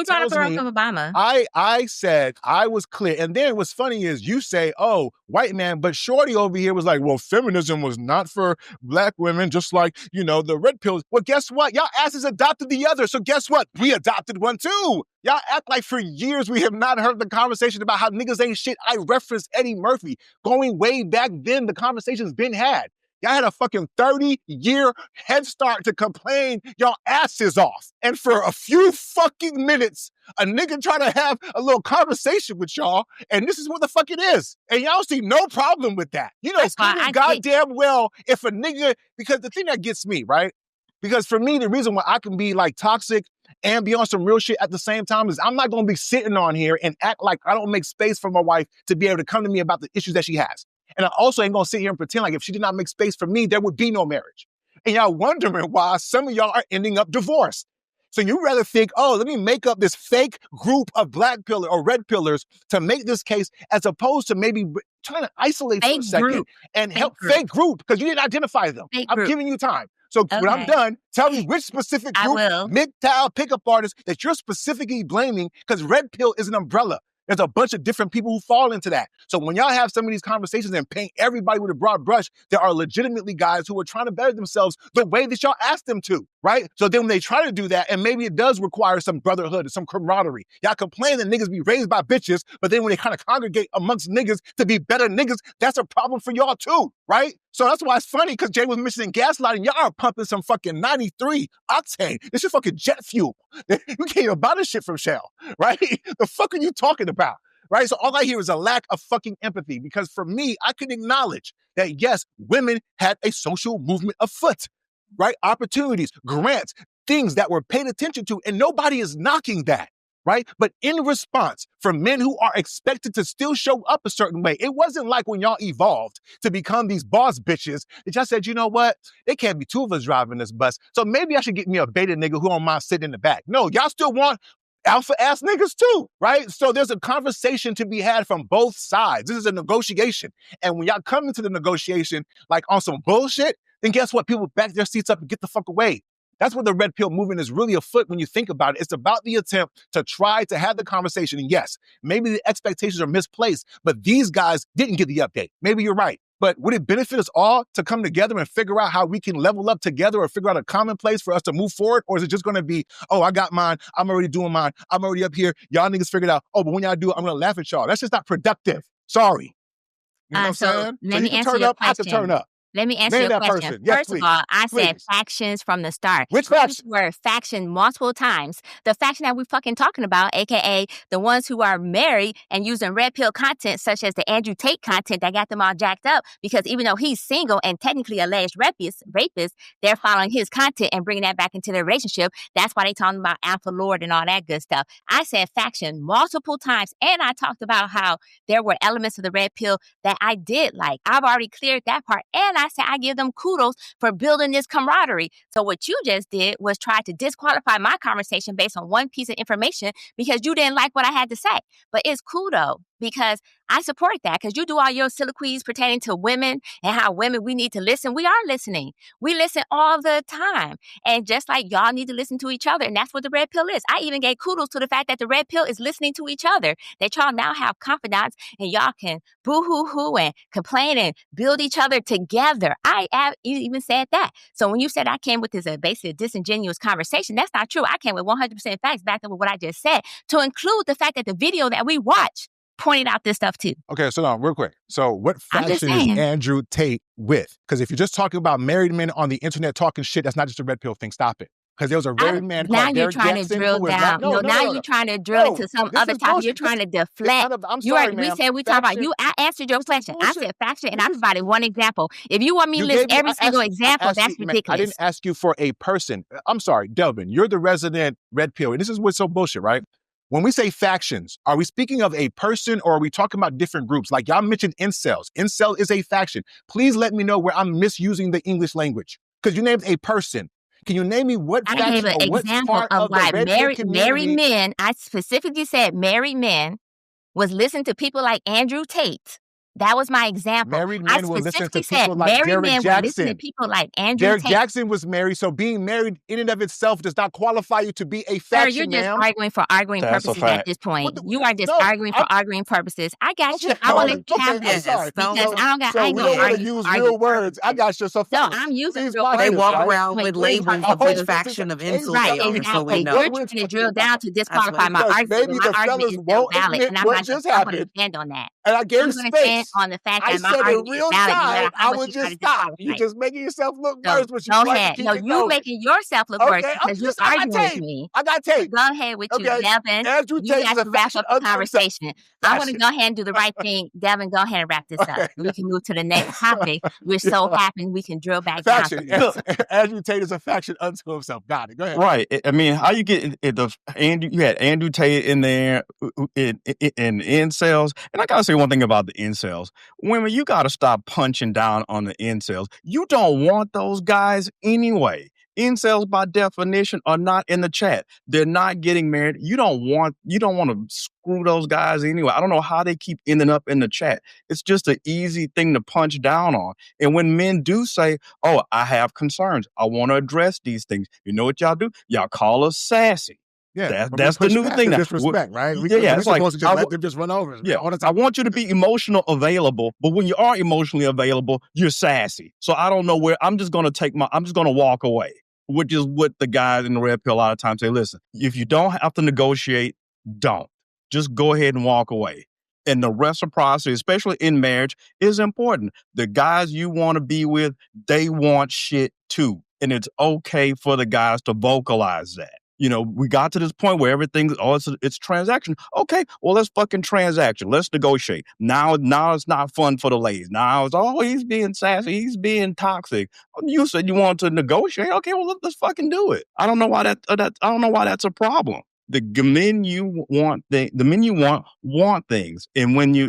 tells me, Obama? I said I was clear. And then what's funny is you say, oh, white man, but Shorty over here was like, well, feminism was not for black women, just like, you know, the red pills. Well, guess what? Y'all asses adopted the other. So guess what? We adopted one too. Y'all act like for years we have not heard the conversation about how niggas ain't shit. I referenced Eddie Murphy. Going way back then, the conversation's been had. Y'all had a fucking 30-year head start to complain y'all asses off. And for a few fucking minutes, a nigga try to have a little conversation with y'all, and this is what the fuck it is. And y'all see no problem with that. You know, goddamn well if a nigga, because the thing that gets me, right? Because for me, the reason why I can be like toxic and be on some real shit at the same time is I'm not going to be sitting on here and act like I don't make space for my wife to be able to come to me about the issues that she has. And I also ain't going to sit here and pretend like if she did not make space for me, there would be no marriage. And y'all wondering why some of y'all are ending up divorced. So you rather think, oh, let me make up this fake group of black pillar or red pillars to make this case, as opposed to maybe trying to isolate for a second and help fake group, because you didn't identify them. I'm giving you time. So when I'm done, tell me which specific group, MGTOW, pickup artists that you're specifically blaming, because red pill is an umbrella. There's a bunch of different people who fall into that. So when y'all have some of these conversations and paint everybody with a broad brush, there are legitimately guys who are trying to better themselves the way that y'all asked them to, right? So then when they try to do that, and maybe it does require some brotherhood or some camaraderie. Y'all complain that niggas be raised by bitches, but then when they kind of congregate amongst niggas to be better niggas, that's a problem for y'all too, right? So that's why it's funny, because Jay was mentioning gaslighting. Y'all are pumping some fucking 93 octane. This is fucking jet fuel. You can't even buy this shit from Shell, right? The fuck are you talking about, right? So all I hear is a lack of fucking empathy, because for me, I can acknowledge that, yes, women had a social movement afoot, right? Opportunities, grants, things that were paid attention to, and nobody is knocking that. Right? But in response, for men who are expected to still show up a certain way, it wasn't like when y'all evolved to become these boss bitches that y'all said, you know what? There can't be two of us driving this bus, so maybe I should get me a beta nigga who don't mind sitting in the back. No, y'all still want alpha ass niggas too, right? So there's a conversation to be had from both sides. This is a negotiation. And when y'all come into the negotiation like on some bullshit, then guess what? People back their seats up and get the fuck away. That's what the red pill movement is really afoot when you think about it. It's about the attempt to try to have the conversation. And yes, maybe the expectations are misplaced, but these guys didn't get the update. Maybe you're right. But would it benefit us all to come together and figure out how we can level up together or figure out a common place for us to move forward? Or is it just going to be, oh, I got mine. I'm already doing mine. I'm already up here. Y'all niggas figured out. Oh, but when y'all do it, I'm going to laugh at y'all. That's just not productive. Sorry. You know what I'm saying? Let so me you can answer turn your up, I can question. turn up. Let me answer Name your that question. person. Yes, First please. of all, I said Please. factions from the start. Which faction? Were faction multiple times. The faction that we fucking talking about, aka the ones who are married and using red pill content, such as the Andrew Tate content that got them all jacked up. Because even though he's single and technically alleged rapist, they're following his content and bringing that back into their relationship. That's why they talking about alpha lord and all that good stuff. I said faction multiple times, and I talked about how there were elements of the red pill that I did like. I've already cleared that part, and I said I give them kudos for building this camaraderie. So what you just did was try to disqualify my conversation based on one piece of information because you didn't like what I had to say. But it's cool though, because I support that, because you do all your soliloquies pertaining to women and how women, we need to listen. We are listening. We listen all the time. And just like y'all need to listen to each other. And that's what the red pill is. I even gave kudos to the fact that the red pill is listening to each other, that y'all now have confidants and y'all can boo-hoo-hoo and complain and build each other together. I even said that. So when you said I came with this basically disingenuous conversation, that's not true. I came with 100% facts backed up with what I just said, to include the fact that the video that we watched pointed out this stuff too. Okay, so now, real quick. So what I'm just faction is saying. Andrew Tate with? Because if you're just talking about married men on the internet talking shit, that's not just a red pill thing. Stop it. Because there was a married man Now called you're Derek trying Jackson to drill who was down. not, Now you're trying to drill into some this other is topic. bullshit. You're trying to This- deflect. I'm sorry, We ma'am. said we talk about Faction- you. I answered your question. I bullshit. said faction, and I provided one example. If you want me to You list gave me- every I single asked you- I example, asked that's you- I ridiculous. didn't ask you for a person. I'm sorry, Delvin, you're the resident red pill. And this is what's so bullshit, right? When we say factions, are we speaking of a person or are we talking about different groups? Like y'all mentioned incels. Incel is a faction. Please let me know where I'm misusing the English language. Because you named a person. Can you name me what I gave faction an or what example part of of the why red pill married community? men, I specifically said married men, was listening to people like Andrew Tate. That was my example. Married I men will listen to specifically said people like married Derek men were listening to Jackson. people like Andrew Derek Tate. Jackson was married, so being married in and of itself does not qualify you to be a Sir, faction, you're just ma'am. arguing for arguing That's a purposes at fact. this point. What the- You are just no, arguing for arguing purposes. I got you. Okay, I want to okay, have I'm this sorry. because So- I don't got. So I ain't we gonna don't want to argue. use argue real words. I got you. So No, fellas, I'm using please real mind words. They this, walk right? around with labels Oh, of which this faction of is insults Right, they are, exactly. so we exactly. know. You're trying to drill down to disqualify my Because argument, maybe but the my argument fellas is still won't valid, admit and I'm what not just I'm going to happened. stand on that. And I gave I'm going to stand space. on the fact I that my said in argument real is valid, no time, matter how I much would you try to just stop. disqualify You're it. just making yourself look So worse, but you go like ahead. to keep No, it you going. making yourself look worse Okay, because you're I got arguing with tape. me. I got tape. Go ahead with you, Okay, Devin. Andrew You Tate got is a to wrap faction up the unto himself. conversation. I'm going to Faction. go ahead and do the right thing. Devin, go ahead and wrap this up. Okay. We can move to the next topic. We're so happy we can drill back down to Faction. this. Andrew Tate is a faction unto himself. Got it. Go ahead. Right. I mean, how you get you had Andrew Tate in there in incels. And I gotta say one thing about the incels. Women, you gotta stop punching down on the incels. You don't want those guys anyway. Incels by definition are not in the chat. They're not getting married. You don't want to screw those guys anyway. I don't know how they keep ending up in the chat. It's just an easy thing to punch down on. And when men do say, oh, I have concerns, I want to address these things, you know what y'all do? Y'all call us sassy. Yeah, That's the new thing now. Disrespect, right? Yeah, We're it's like, supposed to just let them just run over us. Yeah, all the I time. want you to be emotional available, but when you are emotionally available, you're sassy. So I don't know where I'm just gonna walk away, which is what the guys in the red pill a lot of times say. Listen, if you don't have to negotiate, don't. Just go ahead and walk away. And the reciprocity, especially in marriage, is important. The guys you want to be with, they want shit too. And it's okay for the guys to vocalize that. You know, we got to this point where everything's, it's transaction. Okay, well, let's fucking transaction. Let's negotiate. Now it's not fun for the ladies. Now it's, he's being sassy. He's being toxic. You said you wanted to negotiate. Okay, well, let's fucking do it. I don't know why that's a problem. The men you want things. And when you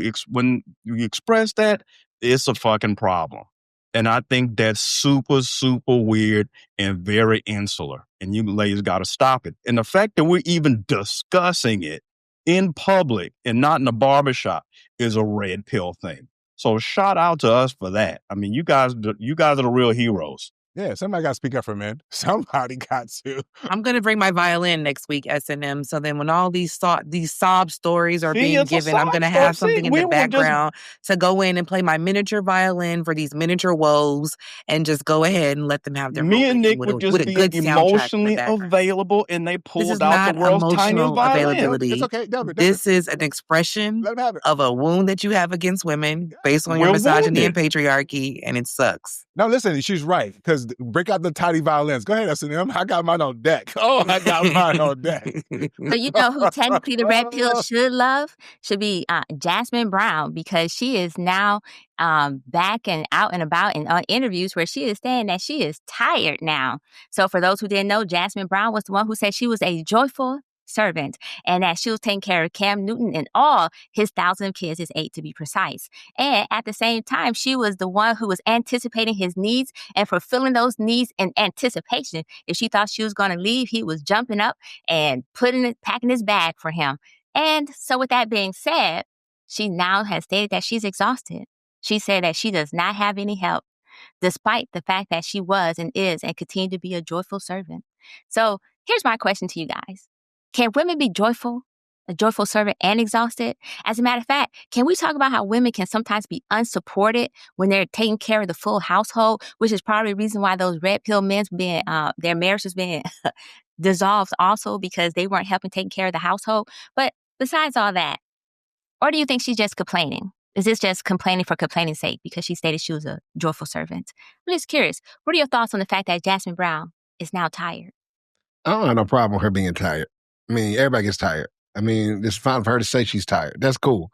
express that, it's a fucking problem. And I think that's super, super weird and very insular. And you ladies got to stop it. And the fact that we're even discussing it in public and not in a barbershop is a red pill thing. So shout out to us for that. I mean, you guys are the real heroes. Yeah, somebody got to speak up for men. Somebody got to. I'm going to bring my violin next week, SNM. So then when all these sob stories are being given, I'm going to have something in the background to go in and play my miniature violin for these miniature woes and just go ahead and let them have their Me and Nick with would a just good be emotionally available, and they pulled out the world's tiniest violin. Availability. It's okay. Delvin. This is an expression of a wound that you have against women based on your misogyny and patriarchy, and it sucks. No, listen, she's right. Because break out the tiny violins. Go ahead, S&M. I got mine on deck. Oh, I got mine on deck. So you know who technically the red pill should love? Should be Jasmine Brown, because she is now back and out and about and on interviews where she is saying that she is tired now. So for those who didn't know, Jasmine Brown was the one who said she was a joyful servant and that she was taking care of Cam Newton and all his 1,000 kids, his 8 to be precise. And at the same time, she was the one who was anticipating his needs and fulfilling those needs in anticipation. If she thought she was going to leave, he was jumping up and packing his bag for him. And so with that being said, she now has stated that she's exhausted. She said that she does not have any help, despite the fact that she was and is and continue to be a joyful servant. So here's my question to you guys. Can women be joyful, a joyful servant, and exhausted? As a matter of fact, can we talk about how women can sometimes be unsupported when they're taking care of the full household, which is probably the reason why those red pill men their marriage was being dissolved also, because they weren't helping taking care of the household. But besides all that, or do you think she's just complaining? Is this just complaining for complaining's sake because she stated she was a joyful servant? I'm just curious. What are your thoughts on the fact that Jasmine Brown is now tired? I don't have no problem with her being tired. I mean, everybody gets tired. I mean, it's fine for her to say she's tired. That's cool.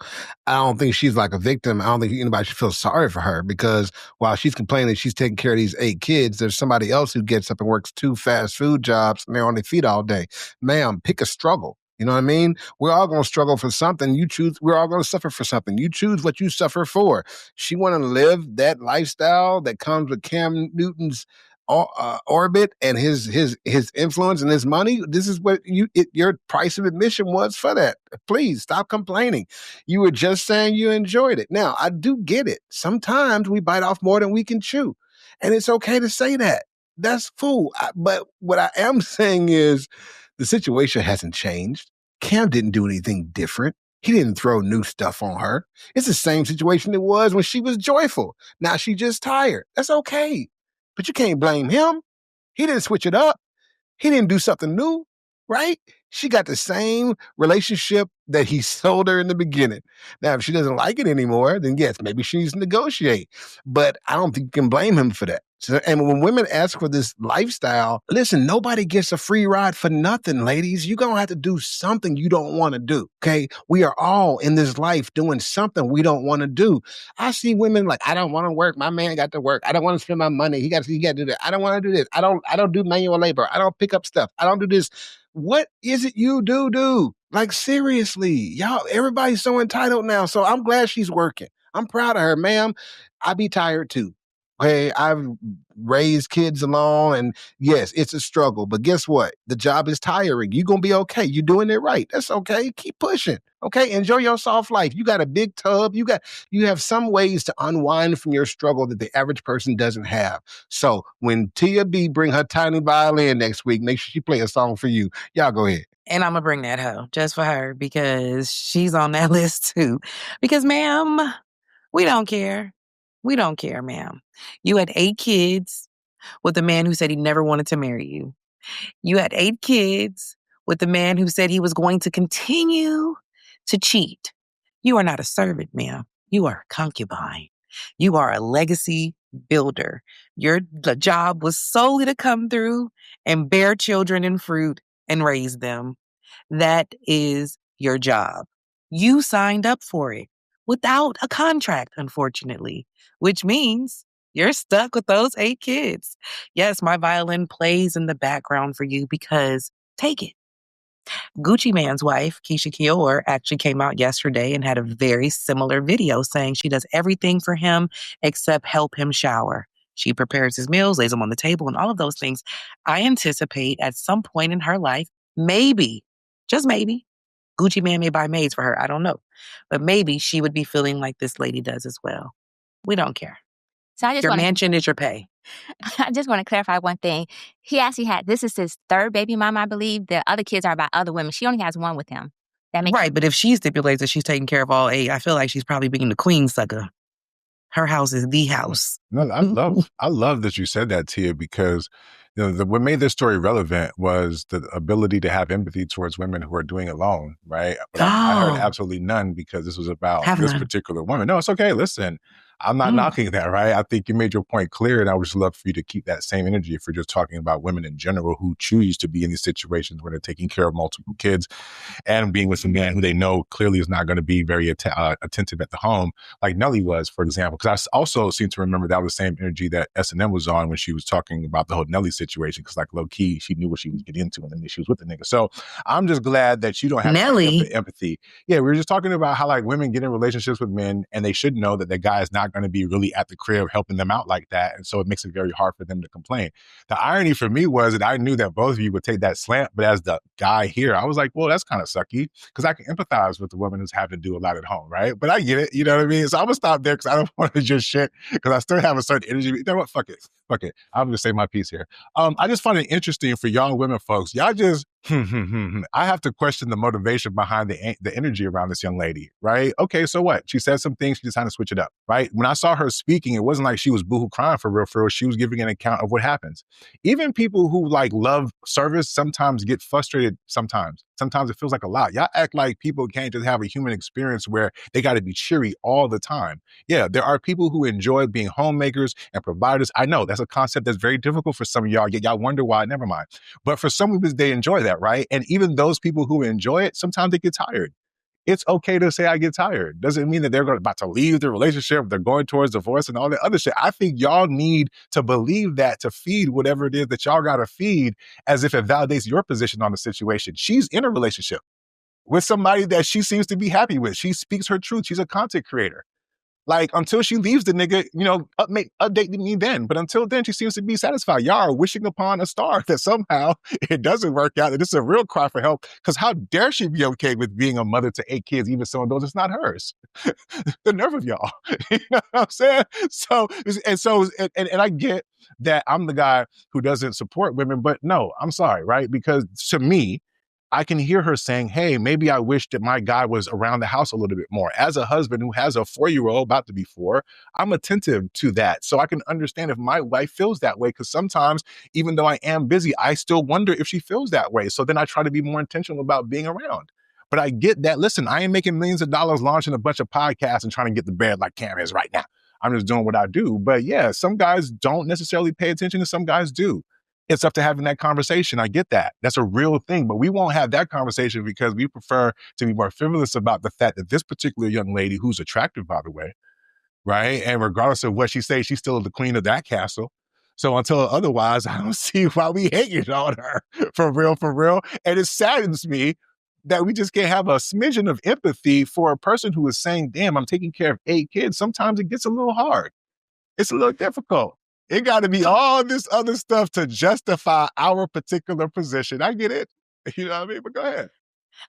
I don't think she's like a victim. I don't think anybody should feel sorry for her, because while she's complaining she's taking care of these 8 kids, there's somebody else who gets up and works 2 fast food jobs and they're on their feet all day. Ma'am, pick a struggle. You know what I mean? We're all going to struggle for something. You choose. We're all going to suffer for something. You choose what you suffer for. She want to live that lifestyle that comes with Cam Newton's orbit and his influence and his money. This is what your price of admission was for that. Please stop complaining. You were just saying you enjoyed it. Now, I do get it. Sometimes we bite off more than we can chew, and it's okay to say that. That's cool. But what I am saying is the situation hasn't changed. Cam didn't do anything different. He didn't throw new stuff on her. It's the same situation it was when she was joyful. Now she's just tired. That's okay. But you can't blame him. He didn't switch it up. He didn't do something new, right? She got the same relationship that he sold her in the beginning. Now, if she doesn't like it anymore, then yes, maybe she needs to negotiate. But I don't think you can blame him for that. So, and when women ask for this lifestyle, listen, nobody gets a free ride for nothing, ladies. You're going to have to do something you don't want to do, okay? We are all in this life doing something we don't want to do. I see women like, I don't want to work. My man got to work. I don't want to spend my money. He got to do that. I don't want to do this. I don't do manual labor. I don't pick up stuff. I don't do this. What is it you do? Like, seriously, y'all, everybody's so entitled now. So I'm glad she's working. I'm proud of her, ma'am. I be tired too. Okay, I've raised kids alone, and yes, it's a struggle. But guess what? The job is tiring. You're going to be okay. You're doing it right. That's okay. Keep pushing. Okay, enjoy your soft life. You got a big tub. You have some ways to unwind from your struggle that the average person doesn't have. So when Tia B bring her tiny violin next week, make sure she play a song for you. Y'all go ahead. And I'm going to bring that hoe just for her, because she's on that list too. Because, ma'am, we don't care. We don't care, ma'am. You had 8 kids with a man who said he never wanted to marry you. You had 8 kids with a man who said he was going to continue to cheat. You are not a servant, ma'am. You are a concubine. You are a legacy builder. Your job was solely to come through and bear children and fruit and raise them. That is your job. You signed up for it without a contract, unfortunately, which means you're stuck with those 8 kids. Yes, my violin plays in the background for you because take it. Gucci Man's wife, Keisha Kior, actually came out yesterday and had a very similar video saying she does everything for him except help him shower. She prepares his meals, lays them on the table, and all of those things. I anticipate at some point in her life, maybe, just maybe, Gucci Man may buy maids for her. I don't know. But maybe she would be feeling like this lady does as well. We don't care. So I just Your want mansion is your pay. I just want to clarify one thing. He actually this is his third baby mama, I believe. The other kids are by other women. She only has one with him. That makes Right, but if she stipulates that she's taking care of all eight, I feel like she's probably being the queen sucker. Her house is the house. No, I love that you said that, Tia, because what made this story relevant was the ability to have empathy towards women who are doing it alone, right? But I heard absolutely none because this was about this particular woman. No, it's okay. Listen, I'm not knocking that, right? I think you made your point clear, and I would just love for you to keep that same energy if you're just talking about women in general who choose to be in these situations where they're taking care of multiple kids and being with a man who they know clearly is not going to be very attentive at the home, like Nelly was, for example. Because I also seem to remember that was the same energy that SNM was on when she was talking about the whole Nelly situation, because like low key, she knew what she was getting into and then she was with the nigga. So I'm just glad that you don't have Nelly empathy. Yeah, we were just talking about how like women get in relationships with men and they should know that the guy is not going to be really at the crib helping them out like that. And so it makes it very hard for them to complain. The irony for me was that I knew that both of you would take that slant, but as the guy here, I was like, well, that's kind of sucky because I can empathize with the woman who's having to do a lot at home, right? But I get it, you know what I mean? So I'm going to stop there because I don't want to just shit because I still have a certain energy. You know what? Fuck it. I'm going to say my piece here. I just find it interesting for young women folks. Y'all just, I have to question the motivation behind the energy around this young lady, right? Okay, so what? She said some things, she decided to switch it up, right? When I saw her speaking, it wasn't like she was boohoo crying for real. She was giving an account of what happens. Even people who like love service sometimes get frustrated sometimes. Sometimes it feels like a lot. Y'all act like people can't just have a human experience where they got to be cheery all the time. Yeah, there are people who enjoy being homemakers and providers. I know that's a concept that's very difficult for some of y'all. Y'all wonder why, never mind. But for some of us, they enjoy that, right? And even those people who enjoy it, sometimes they get tired. It's okay to say I get tired. Doesn't mean that they're about to leave the relationship, they're going towards divorce and all that other shit. I think y'all need to believe that to feed whatever it is that y'all got to feed as if it validates your position on the situation. She's in a relationship with somebody that she seems to be happy with. She speaks her truth. She's a content creator. Like, until she leaves the nigga, update me then. But until then, she seems to be satisfied. Y'all are wishing upon a star that somehow it doesn't work out. And this is a real cry for help. Because how dare she be okay with being a mother to 8 kids, even some of those it's not hers? The nerve of y'all. You know what I'm saying? And I get that I'm the guy who doesn't support women, but no, I'm sorry, right? Because to me, I can hear her saying, hey, maybe I wish that my guy was around the house a little bit more. As a husband who has a 4-year-old about to be 4, I'm attentive to that. So I can understand if my wife feels that way, because sometimes, even though I am busy, I still wonder if she feels that way. So then I try to be more intentional about being around. But I get that. Listen, I ain't making millions of dollars launching a bunch of podcasts and trying to get the bread like Cam is right now. I'm just doing what I do. But yeah, some guys don't necessarily pay attention and some guys do. It's up to having that conversation. I get that. That's a real thing. But we won't have that conversation because we prefer to be more frivolous about the fact that this particular young lady, who's attractive, by the way, right? And regardless of what she says, she's still the queen of that castle. So until otherwise, I don't see why we hating on her. For real. And it saddens me that we just can't have a smidgen of empathy for a person who is saying, damn, I'm taking care of 8 kids. Sometimes it gets a little hard. It's a little difficult. It got to be all this other stuff to justify our particular position. I get it. You know what I mean? But go ahead.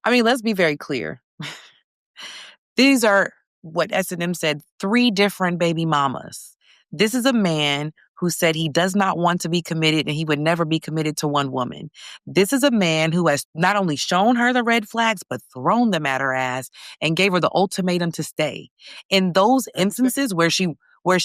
I mean, let's be very clear. These are what SNM said, 3 different baby mamas. This is a man who said he does not want to be committed and he would never be committed to one woman. This is a man who has not only shown her the red flags, but thrown them at her ass and gave her the ultimatum to stay. In those instances where she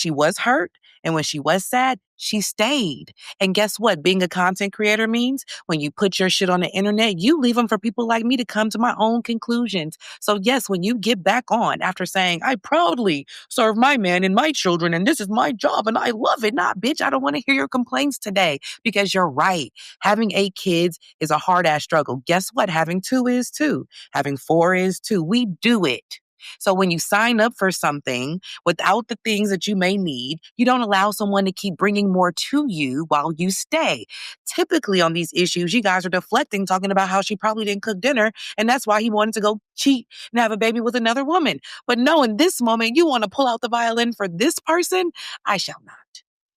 was hurt and when she was sad, she stayed. And guess what? Being a content creator means when you put your shit on the internet, you leave them for people like me to come to my own conclusions. So yes, when you get back on after saying, I proudly serve my man and my children and this is my job and I love it. Nah, bitch, I don't want to hear your complaints today because you're right. Having 8 kids is a hard ass struggle. Guess what? Having 2 is too. Having 4 is too. We do it. So when you sign up for something without the things that you may need, you don't allow someone to keep bringing more to you while you stay. Typically on these issues, you guys are deflecting, talking about how she probably didn't cook dinner, and that's why he wanted to go cheat and have a baby with another woman. But no, in this moment, you want to pull out the violin for this person? I shall not.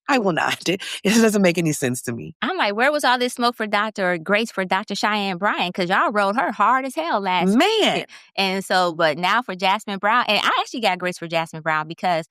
I will not. It doesn't make any sense to me. I'm like, where was all this smoke for Grace for Dr. Cheyenne Bryan? Because y'all rode her hard as hell last Man. week. And so, but now for Jasmine Brown, and I actually got grace for Jasmine Brown because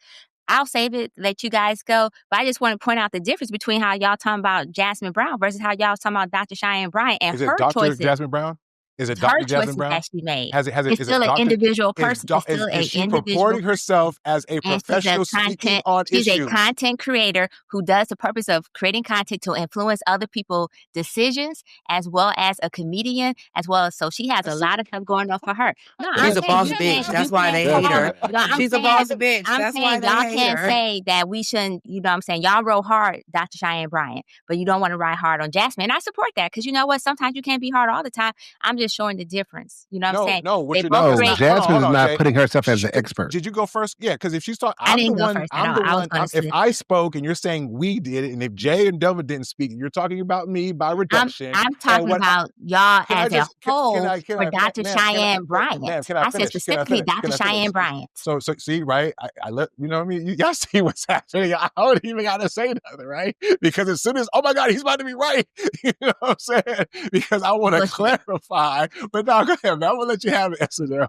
I'll save it, let you guys go. But I just want to point out the difference between how y'all talking about Jasmine Brown versus how y'all talking about Dr. Cheyenne Bryan and her Dr. choices. Jasmine Brown? Is it Her Dr. Jasmine choices Brown? that she made. It's still an individual person. Is she purporting herself as a professional speaking on issues? She's a content creator who does the purpose of creating content to influence other people's decisions, as well as a comedian, as well as, so she has a lot of stuff going on for her. No, she's a boss bitch. That's why they hate her. She's a boss bitch. That's why they hate her. Y'all can't say that we shouldn't, you know what I'm saying? Y'all rode hard, Dr. Cheyenne Bryan, but you don't want to ride hard on Jasmine. And I support that because you know what? Sometimes you can't be hard all the time. I'm just showing the difference. You know what I'm saying? Jasmine is not putting herself as an expert. Did you go first? Yeah, because if she's talking, I didn't go first. If I spoke and you're saying we did it, and if Jay and Delvin didn't speak, you're talking about me by reduction. I'm talking about y'all as a whole for Dr. Cheyenne Bryan. I said specifically Dr. Cheyenne Bryan. So see, right? I let you know what I mean. Y'all see what's happening. I don't even got to say nothing, right? Because as soon as, oh my God, he's about to be right. You know what I'm saying? Because I want to clarify. But no, go ahead, man. I'm gonna let you have it, SNL.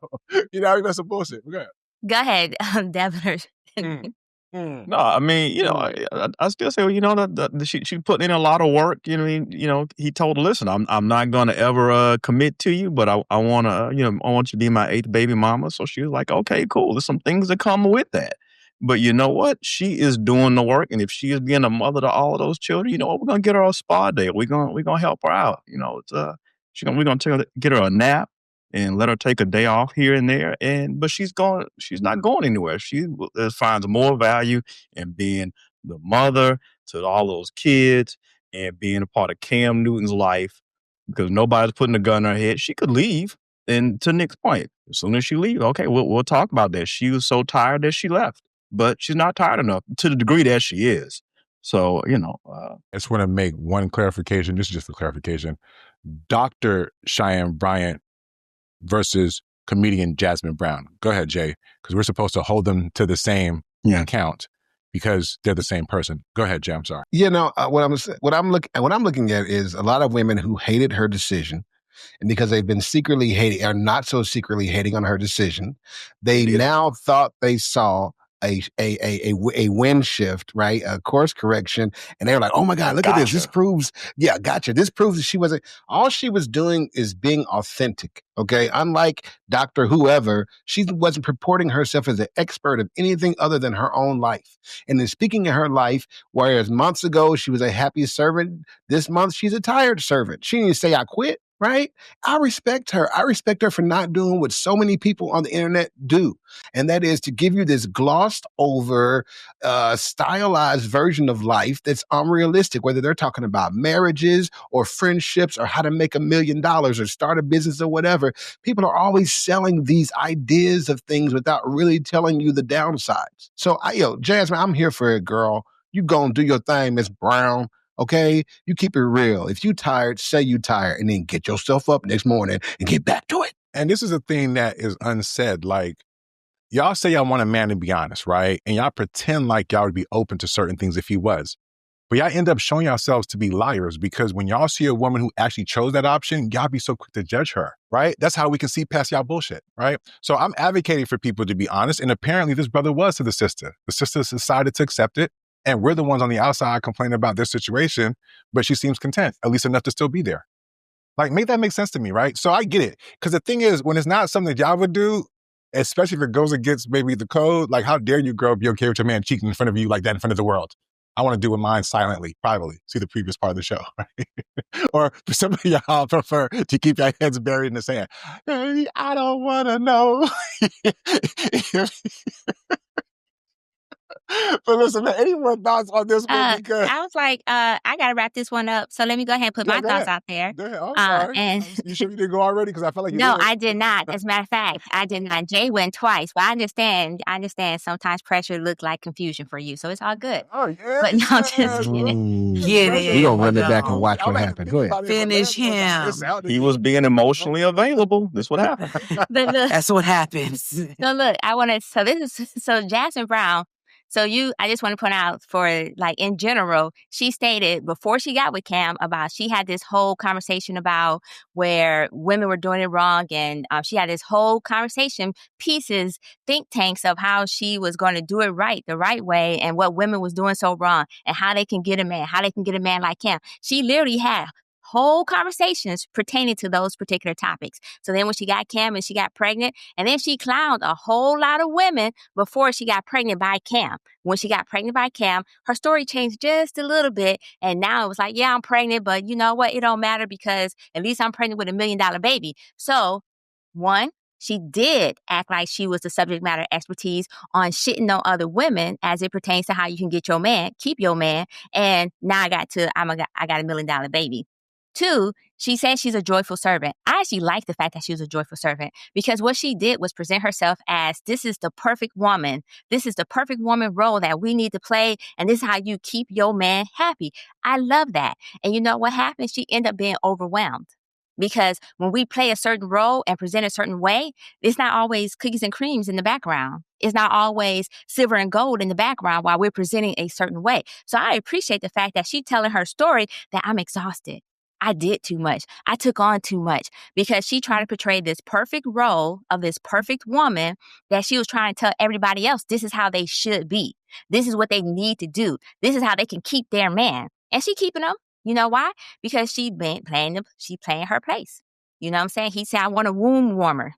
You know, that's some bullshit. Go ahead, Devin. No, I mean, you know, I still say, well, you know, she put in a lot of work. You know, he told her, listen, I'm not going to ever commit to you, but I want to, I want you to be my 8th baby mama. So she was like, okay, cool. There's some things that come with that. But you know what? She is doing the work, and if she is being a mother to all of those children, you know what? We're gonna get her a spa day. We're gonna help her out. You know, we're gonna get her a nap and let her take a day off here and there. But she's not going anywhere. She finds more value in being the mother to all those kids and being a part of Cam Newton's life, because nobody's putting a gun in her head. She could leave, and to Nic's point, as soon as she leaves, okay, we'll talk about that. She was so tired that she left, but she's not tired enough to the degree that she is. So, I just want to make one clarification. This is just for clarification. Dr. Cheyenne Bryan versus comedian Jasmine Brown. Go ahead, Jay, because we're supposed to hold them to the same account because they're the same person. Go ahead, Jay. I'm sorry. What I'm looking at is a lot of women who hated her decision, and because they've been secretly hating, or not so secretly hating on her decision, they now thought they saw a wind shift, right? A course correction. And they were like, oh my God, look at this. This proves, This proves that she wasn't, all she was doing is being authentic. Okay. Unlike Dr. Whoever, she wasn't purporting herself as an expert of anything other than her own life. And then speaking of her life, whereas months ago she was a happy servant, this month she's a tired servant. She didn't say I quit. Right? I respect her. I respect her for not doing what so many people on the internet do. And that is to give you this glossed over, stylized version of life that's unrealistic, whether they're talking about marriages or friendships or how to make $1 million or start a business or whatever. People are always selling these ideas of things without really telling you the downsides. So, Jasmine, I'm here for it, girl. You go and do your thing, Miss Brown. Okay, you keep it real. If you tired, say you tired, and then get yourself up next morning and get back to it. And this is a thing that is unsaid. Like, y'all say y'all want a man to be honest, right? And y'all pretend like y'all would be open to certain things if he was. But y'all end up showing yourselves to be liars, because when y'all see a woman who actually chose that option, y'all be so quick to judge her, right? That's how we can see past y'all bullshit, right? So I'm advocating for people to be honest. And apparently this brother was to the sister. The sister decided to accept it. And we're the ones on the outside complaining about their situation, but she seems content, at least enough to still be there. Like, make that make sense to me, right? So I get it. Because the thing is, when it's not something that y'all would do, especially if it goes against maybe the code, like, how dare you, girl, be okay with your man cheating in front of you like that in front of the world? I want to do with mine silently, privately. See the previous part of the show, right? Or for some of y'all prefer to keep your heads buried in the sand. I don't want to know. But listen, man, any more thoughts on this one? Because I was like, I gotta wrap this one up. So let me go ahead and put my thoughts out there. Go ahead. I'm sorry. And You sure you didn't go already? Because I felt like you no, did. I did not. As a matter of fact, I did not. Jay went twice, but I understand. Sometimes pressure looked like confusion for you, so it's all good. Oh yeah. But no, I'm just kidding. Get it. We're going to run it back and watch what happened. Go ahead. Finish him. He was being emotionally available. This what happened. That's what happens. So look, so Jasmine Brown. So I just want to point out for like in general, she stated before she got with Cam she had this whole conversation about where women were doing it wrong. And she had this whole conversation pieces, think tanks of how she was going to do it right, the right way, and what women was doing so wrong and how they can get a man like Cam. She literally had whole conversations pertaining to those particular topics. So then when she got Cam and she got pregnant, and then she clowned a whole lot of women before she got pregnant by Cam. When she got pregnant by Cam, her story changed just a little bit. And now it was like, yeah, I'm pregnant, but you know what? It don't matter because at least I'm pregnant with $1 million baby. So one, she did act like she was the subject matter expertise on shitting on other women as it pertains to how you can get your man, keep your man. And now I got a $1 million baby. Two, she said she's a joyful servant. I actually like the fact that she was a joyful servant because what she did was present herself as this is the perfect woman. This is the perfect woman role that we need to play. And this is how you keep your man happy. I love that. And you know what happened? She ended up being overwhelmed because when we play a certain role and present a certain way, it's not always cookies and creams in the background. It's not always silver and gold in the background while we're presenting a certain way. So I appreciate the fact that she's telling her story that I'm exhausted. I did too much. I took on too much because she tried to portray this perfect role of this perfect woman that she was trying to tell everybody else, this is how they should be. This is what they need to do. This is how they can keep their man. And she keeping them. You know why? Because she playing her place. You know what I'm saying? He said, I want a womb warmer.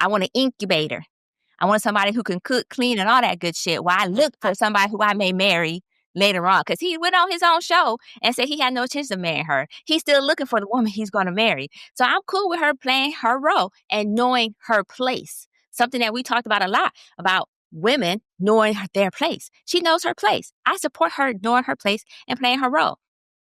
I want an incubator. I want somebody who can cook, clean, and all that good shit. While I look for somebody who I may marry later on, because he went on his own show and said he had no chance of marrying her. He's still looking for the woman he's going to marry. So I'm cool with her playing her role and knowing her place. Something that we talked about a lot, about women knowing their place. She knows her place. I support her knowing her place and playing her role.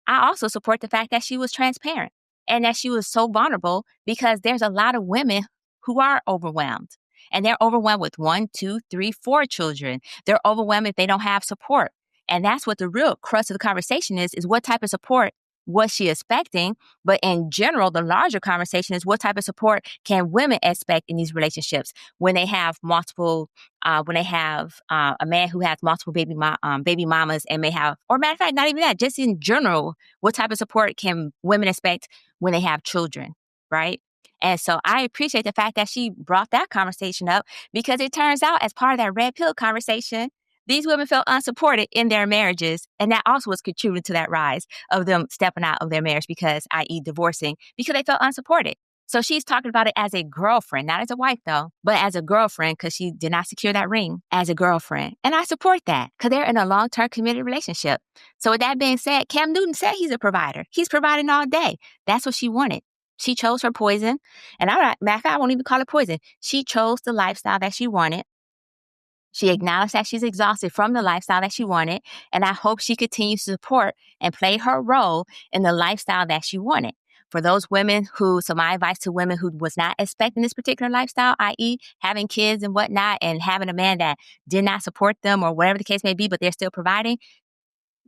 I also support the fact that she was transparent and that she was so vulnerable because there's a lot of women who are overwhelmed. And they're overwhelmed with 1, 2, 3, 4 children. They're overwhelmed if they don't have support. And that's what the real crux of the conversation is what type of support was she expecting? But in general, the larger conversation is what type of support can women expect in these relationships when they have multiple, a man who has multiple baby mamas and may have, or matter of fact, not even that, just in general, what type of support can women expect when they have children, right? And so I appreciate the fact that she brought that conversation up because it turns out as part of that red pill conversation, these women felt unsupported in their marriages. And that also was contributing to that rise of them stepping out of their marriage because, i.e. divorcing, because they felt unsupported. So she's talking about it as a girlfriend, not as a wife though, but as a girlfriend because she did not secure that ring as a girlfriend. And I support that because they're in a long-term committed relationship. So with that being said, Cam Newton said he's a provider. He's providing all day. That's what she wanted. She chose her poison. And matter of fact, I won't even call it poison. She chose the lifestyle that she wanted. She acknowledged that she's exhausted from the lifestyle that she wanted, and I hope she continues to support and play her role in the lifestyle that she wanted. For those women so my advice to women who was not expecting this particular lifestyle, i.e. having kids and whatnot, and having a man that did not support them or whatever the case may be, but they're still providing,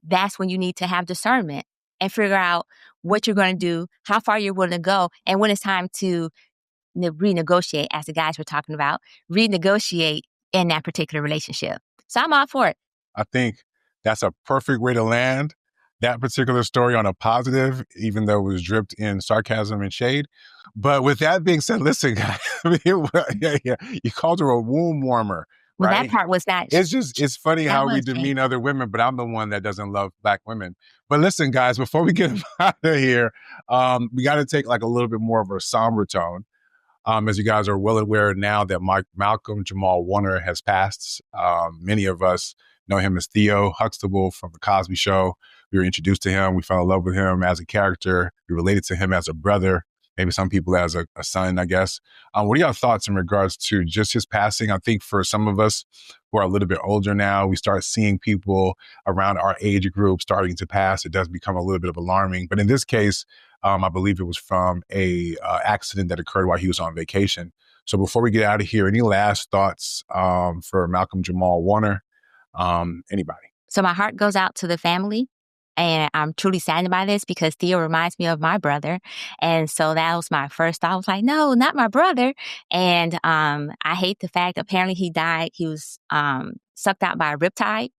that's when you need to have discernment and figure out what you're going to do, how far you're willing to go, and when it's time to renegotiate, as the guys were talking about, renegotiate in that particular relationship. So I'm all for it. I think that's a perfect way to land that particular story on a positive, even though it was dripped in sarcasm and shade. But with that being said, listen, guys, you called her a womb warmer. Well, right? that part was not. It's funny how we demean other women, but I'm the one that doesn't love Black women. But listen, guys, before we get out of here, we got to take like a little bit more of a somber tone. As you guys are well aware now that Malcolm Jamal Warner has passed. Many of us know him as Theo Huxtable from The Cosby Show. We were introduced to him. We fell in love with him as a character. We related to him as a brother. maybe some people as a son, I guess. What are your thoughts in regards to just his passing? I think for some of us who are a little bit older now, we start seeing people around our age group starting to pass. It does become a little bit of alarming. But in this case, I believe it was from a accident that occurred while he was on vacation. So before we get out of here, any last thoughts for Malcolm Jamal Warner? Anybody? So my heart goes out to the family. And I'm truly saddened by this because Theo reminds me of my brother. And so that was my first thought. I was like, no, not my brother. And I hate the fact apparently he died. He was sucked out by a riptide.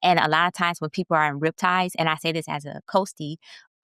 And a lot of times when people are in riptides, and I say this as a coastie,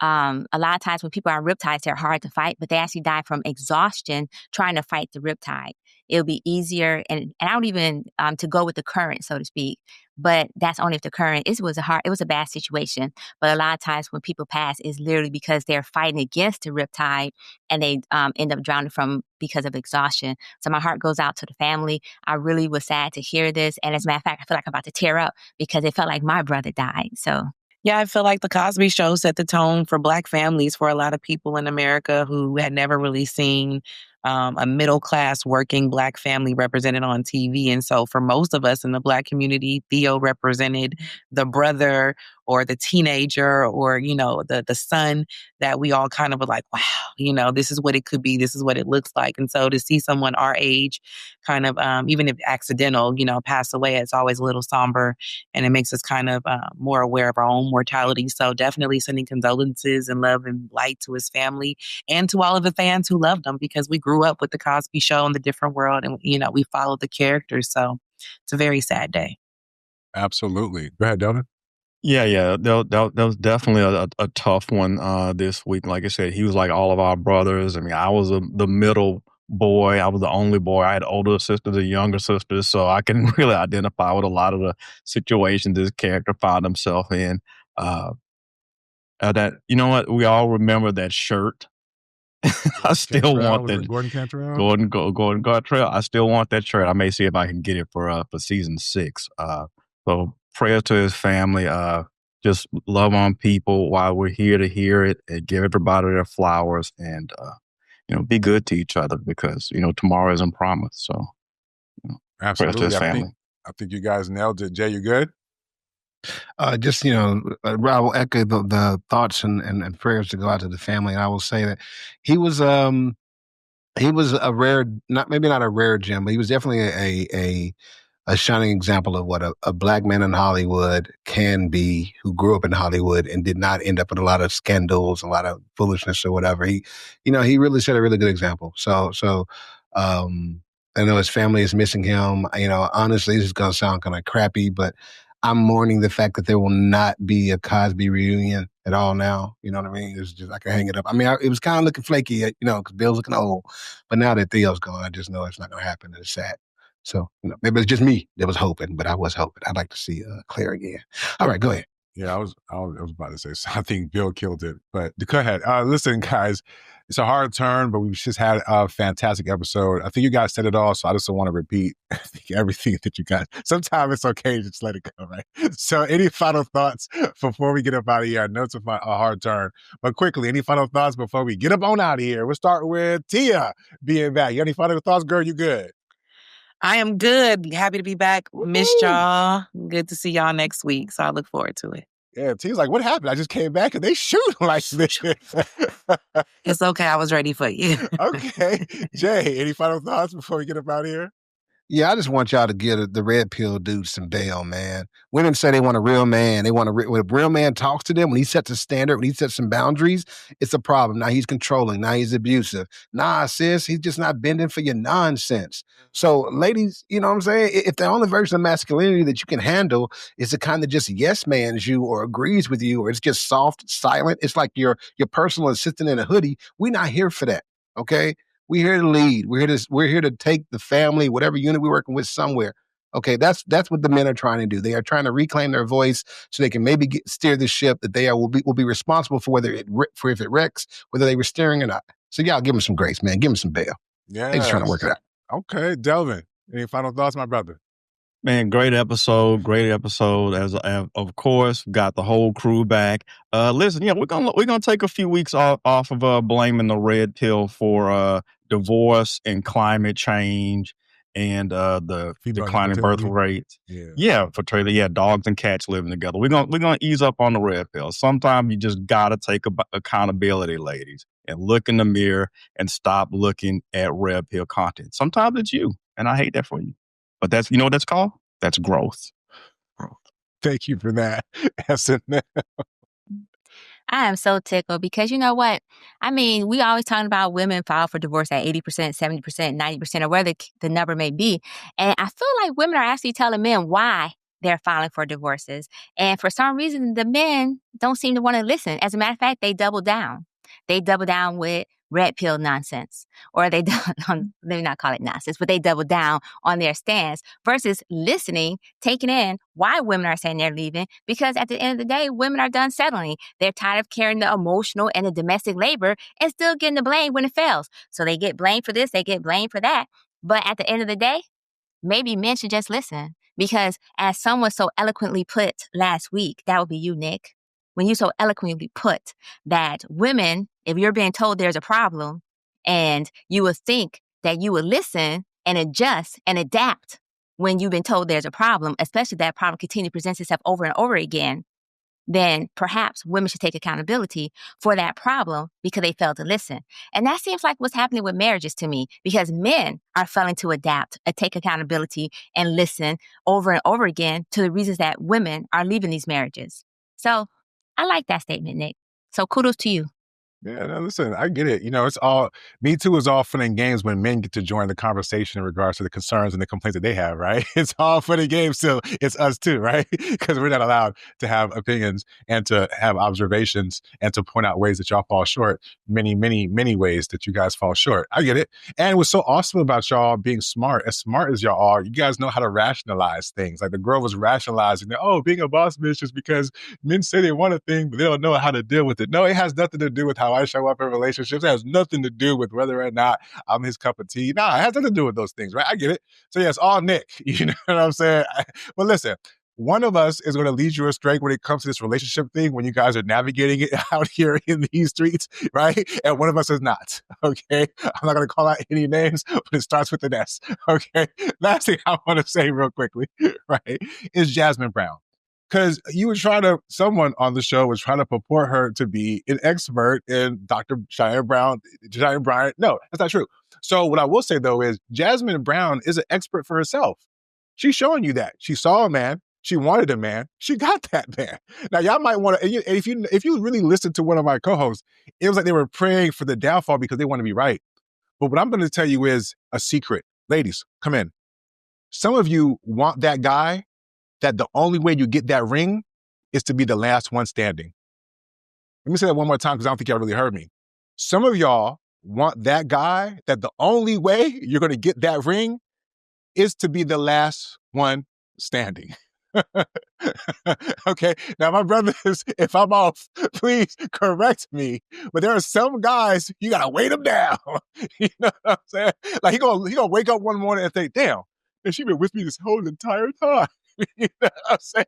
a lot of times when people are in riptides, they're hard to fight, but they actually die from exhaustion trying to fight the riptide. It'll be easier, and I don't even to go with the current, so to speak. But that's only if the current. It was a bad situation. But a lot of times when people pass, it's literally because they're fighting against the riptide, and they end up drowning because of exhaustion. So my heart goes out to the family. I really was sad to hear this, and as a matter of fact, I feel like I'm about to tear up because it felt like my brother died. So. Yeah, I feel like the Cosby Show set the tone for Black families for a lot of people in America who had never really seen a middle-class working Black family represented on TV. And so for most of us in the Black community, Theo represented the brother or the teenager or, the son that we all kind of were like, wow, this is what it could be. This is what it looks like. And so to see someone our age kind of, even if accidental, pass away, it's always a little somber and it makes us kind of more aware of our own mortality. So definitely sending condolences and love and light to his family and to all of the fans who loved him because we grew up with the Cosby Show and the different world and, we followed the characters. So it's a very sad day. Absolutely. Go ahead, Delvin. Yeah. That was definitely a tough one this week. Like I said, he was like all of our brothers. I mean, I was the middle boy. I was the only boy. I had older sisters and younger sisters, so I can really identify with a lot of the situations this character found himself in. That you know what? We all remember that shirt. I still want that. Gordon Cantrell? Gordon Cantrell. I still want that shirt. I may see if I can get it for season 6. So prayer to his family. Just love on people while we're here to hear it and give everybody their flowers and, be good to each other because, tomorrow isn't promised. So, absolutely. Prayers to his family. I think you guys nailed it. Jay, you good? I will echo the thoughts and prayers to go out to the family. And I will say that he was a rare, maybe not a rare gem, but he was definitely a shining example of what a Black man in Hollywood can be, who grew up in Hollywood and did not end up with a lot of scandals, a lot of foolishness or whatever. He really set a really good example. So I know his family is missing him. Honestly, this is going to sound kind of crappy, but I'm mourning the fact that there will not be a Cosby reunion at all now. You know what I mean? It's just, I can hang it up. I mean, it was kind of looking flaky, because Bill's looking old. But now that Theo's gone, I just know it's not going to happen. It's sad. So, maybe it's just me that was hoping, but I was hoping. I'd like to see Claire again. All right, go ahead. Yeah, I was about to say, so I think Bill killed it, but go ahead. Listen, guys, it's a hard turn, but we've just had a fantastic episode. I think you guys said it all, so I just don't want to repeat everything that you guys. Sometimes it's okay to just let it go, right? So any final thoughts before we get up out of here? I know it's a hard turn, but quickly, any final thoughts before we get up on out of here? We'll start with Tia being back. You got any final thoughts, girl? You good? I am good. Happy to be back. Missed y'all. Good to see y'all next week. So I look forward to it. Yeah, T's like, what happened? I just came back and they shoot like this. It's okay. I was ready for you. Okay. Jay, any final thoughts before we get up out of here? Yeah, I just want y'all to give the red pill dude some bail, man. Women say they want a real man. They want when a real man talks to them, when he sets a standard, when he sets some boundaries, it's a problem. Now he's controlling. Now he's abusive. Nah, sis, he's just not bending for your nonsense. So ladies, you know what I'm saying? If the only version of masculinity that you can handle is the kind that just yes mans you or agrees with you, or it's just soft, silent, it's like your personal assistant in a hoodie, we're not here for that, okay? We're here to lead. We're here to take the family, whatever unit we're working with, somewhere. Okay, that's what the men are trying to do. They are trying to reclaim their voice so they can maybe steer the ship that they will be responsible for if it wrecks, whether they were steering or not. So y'all give them some grace, man. Give them some bail. Yeah, they're just trying to work it out. Okay, Delvin, any final thoughts, my brother? Man, great episode. Great episode. As of course, got the whole crew back. Listen, yeah, we're gonna take a few weeks off of blaming the red pill for divorce and climate change and the Female declining birth infertility. rates. Yeah, fertility. Yeah, dogs and cats living together. We're gonna ease up on the red pill. Sometimes you just gotta take accountability, ladies, and look in the mirror and stop looking at red pill content. Sometimes it's you, and I hate that for you. But that's, you know what that's called? That's growth. Thank you for that, SNM. I am so tickled because you know what? I mean, we always talking about women file for divorce at 80%, 70%, 90%, or whatever the number may be. And I feel like women are actually telling men why they're filing for divorces. And for some reason, the men don't seem to want to listen. As a matter of fact, they double down. They double down with red pill nonsense, or they let me not call it nonsense, but they double down on their stance versus listening, taking in why women are saying they're leaving. Because at the end of the day, women are done settling. They're tired of carrying the emotional and the domestic labor and still getting the blame when it fails. So they get blamed for this, they get blamed for that. But at the end of the day, maybe men should just listen. Because as someone so eloquently put last week, that would be you, Nic, when you so eloquently put that women, if you're being told there's a problem, and you would think that you would listen and adjust and adapt when you've been told there's a problem, especially that problem continues to present itself over and over again, then perhaps women should take accountability for that problem because they failed to listen. And that seems like what's happening with marriages to me, because men are failing to adapt, take accountability, and listen over and over again to the reasons that women are leaving these marriages. So I like that statement, Nic. So kudos to you. Yeah, no, listen, I get it. You know, it's all, Me Too is all fun and games when men get to join the conversation in regards to the concerns and the complaints that they have, right? It's all fun and games still. It's us too, right? Because we're not allowed to have opinions and to have observations and to point out ways that y'all fall short. Many, many, many ways that you guys fall short. I get it. And what's so awesome about y'all being smart as y'all are, you guys know how to rationalize things. Like the girl was rationalizing that, oh, being a boss bitch is because men say they want a thing, but they don't know how to deal with it. No, it has nothing to do with how I show up in relationships. It has nothing to do with whether or not I'm his cup of tea. Nah, it has nothing to do with those things, right? I get it. So yeah, it's all Nic. You know what I'm saying? But listen, one of us is going to lead you astray when it comes to this relationship thing when you guys are navigating it out here in these streets, right? And one of us is not, okay? I'm not going to call out any names, but it starts with an S, okay? Last thing I want to say real quickly, right, is Jasmine Brown. Because someone on the show was trying to purport her to be an expert in Dr. Shannon Brown. No, that's not true. So what I will say, though, is Jasmine Brown is an expert for herself. She's showing you that. She saw a man. She wanted a man. She got that man. Now, y'all might want to, if you really listened to one of my co-hosts, it was like they were praying for the downfall because they want to be right. But what I'm going to tell you is a secret. Ladies, come in. Some of you want that guy that the only way you get that ring is to be the last one standing. Let me say that one more time because I don't think y'all really heard me. Some of y'all want that guy that the only way you're going to get that ring is to be the last one standing. Okay, now my brothers, if I'm off, please correct me. But there are some guys, you got to weight them down. You know what I'm saying? Like he gonna wake up one morning and think, damn, she been with me this whole entire time. You know what I'm saying?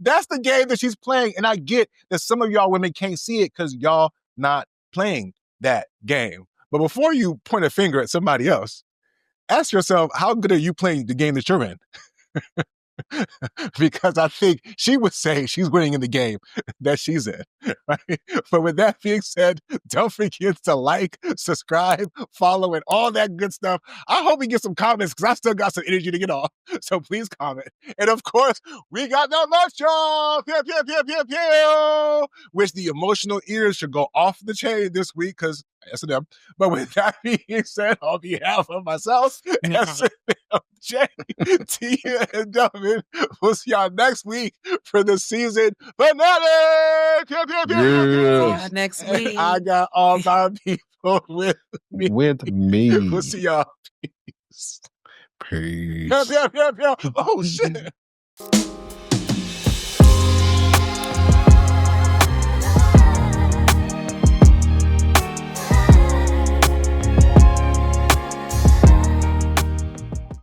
That's the game that she's playing. And I get that some of y'all women can't see it because y'all not playing that game. But before you point a finger at somebody else, ask yourself, how good are you playing the game that you're in? Because I think she would say she's winning in the game that she's in, right? But with that being said, don't forget to like, subscribe, follow, and all that good stuff. I hope we get some comments because I still got some energy to get off. So please comment. And of course, we got the merch shop, which the emotional ears should go off the chain this week because S&M. But with that being said, on behalf of myself, S&M, Jay, Tia, and Delvin, we'll see y'all next week for the season finale. Yeah, next week. I got all my people with me. We'll see y'all. Peace. Peace. Oh, shit.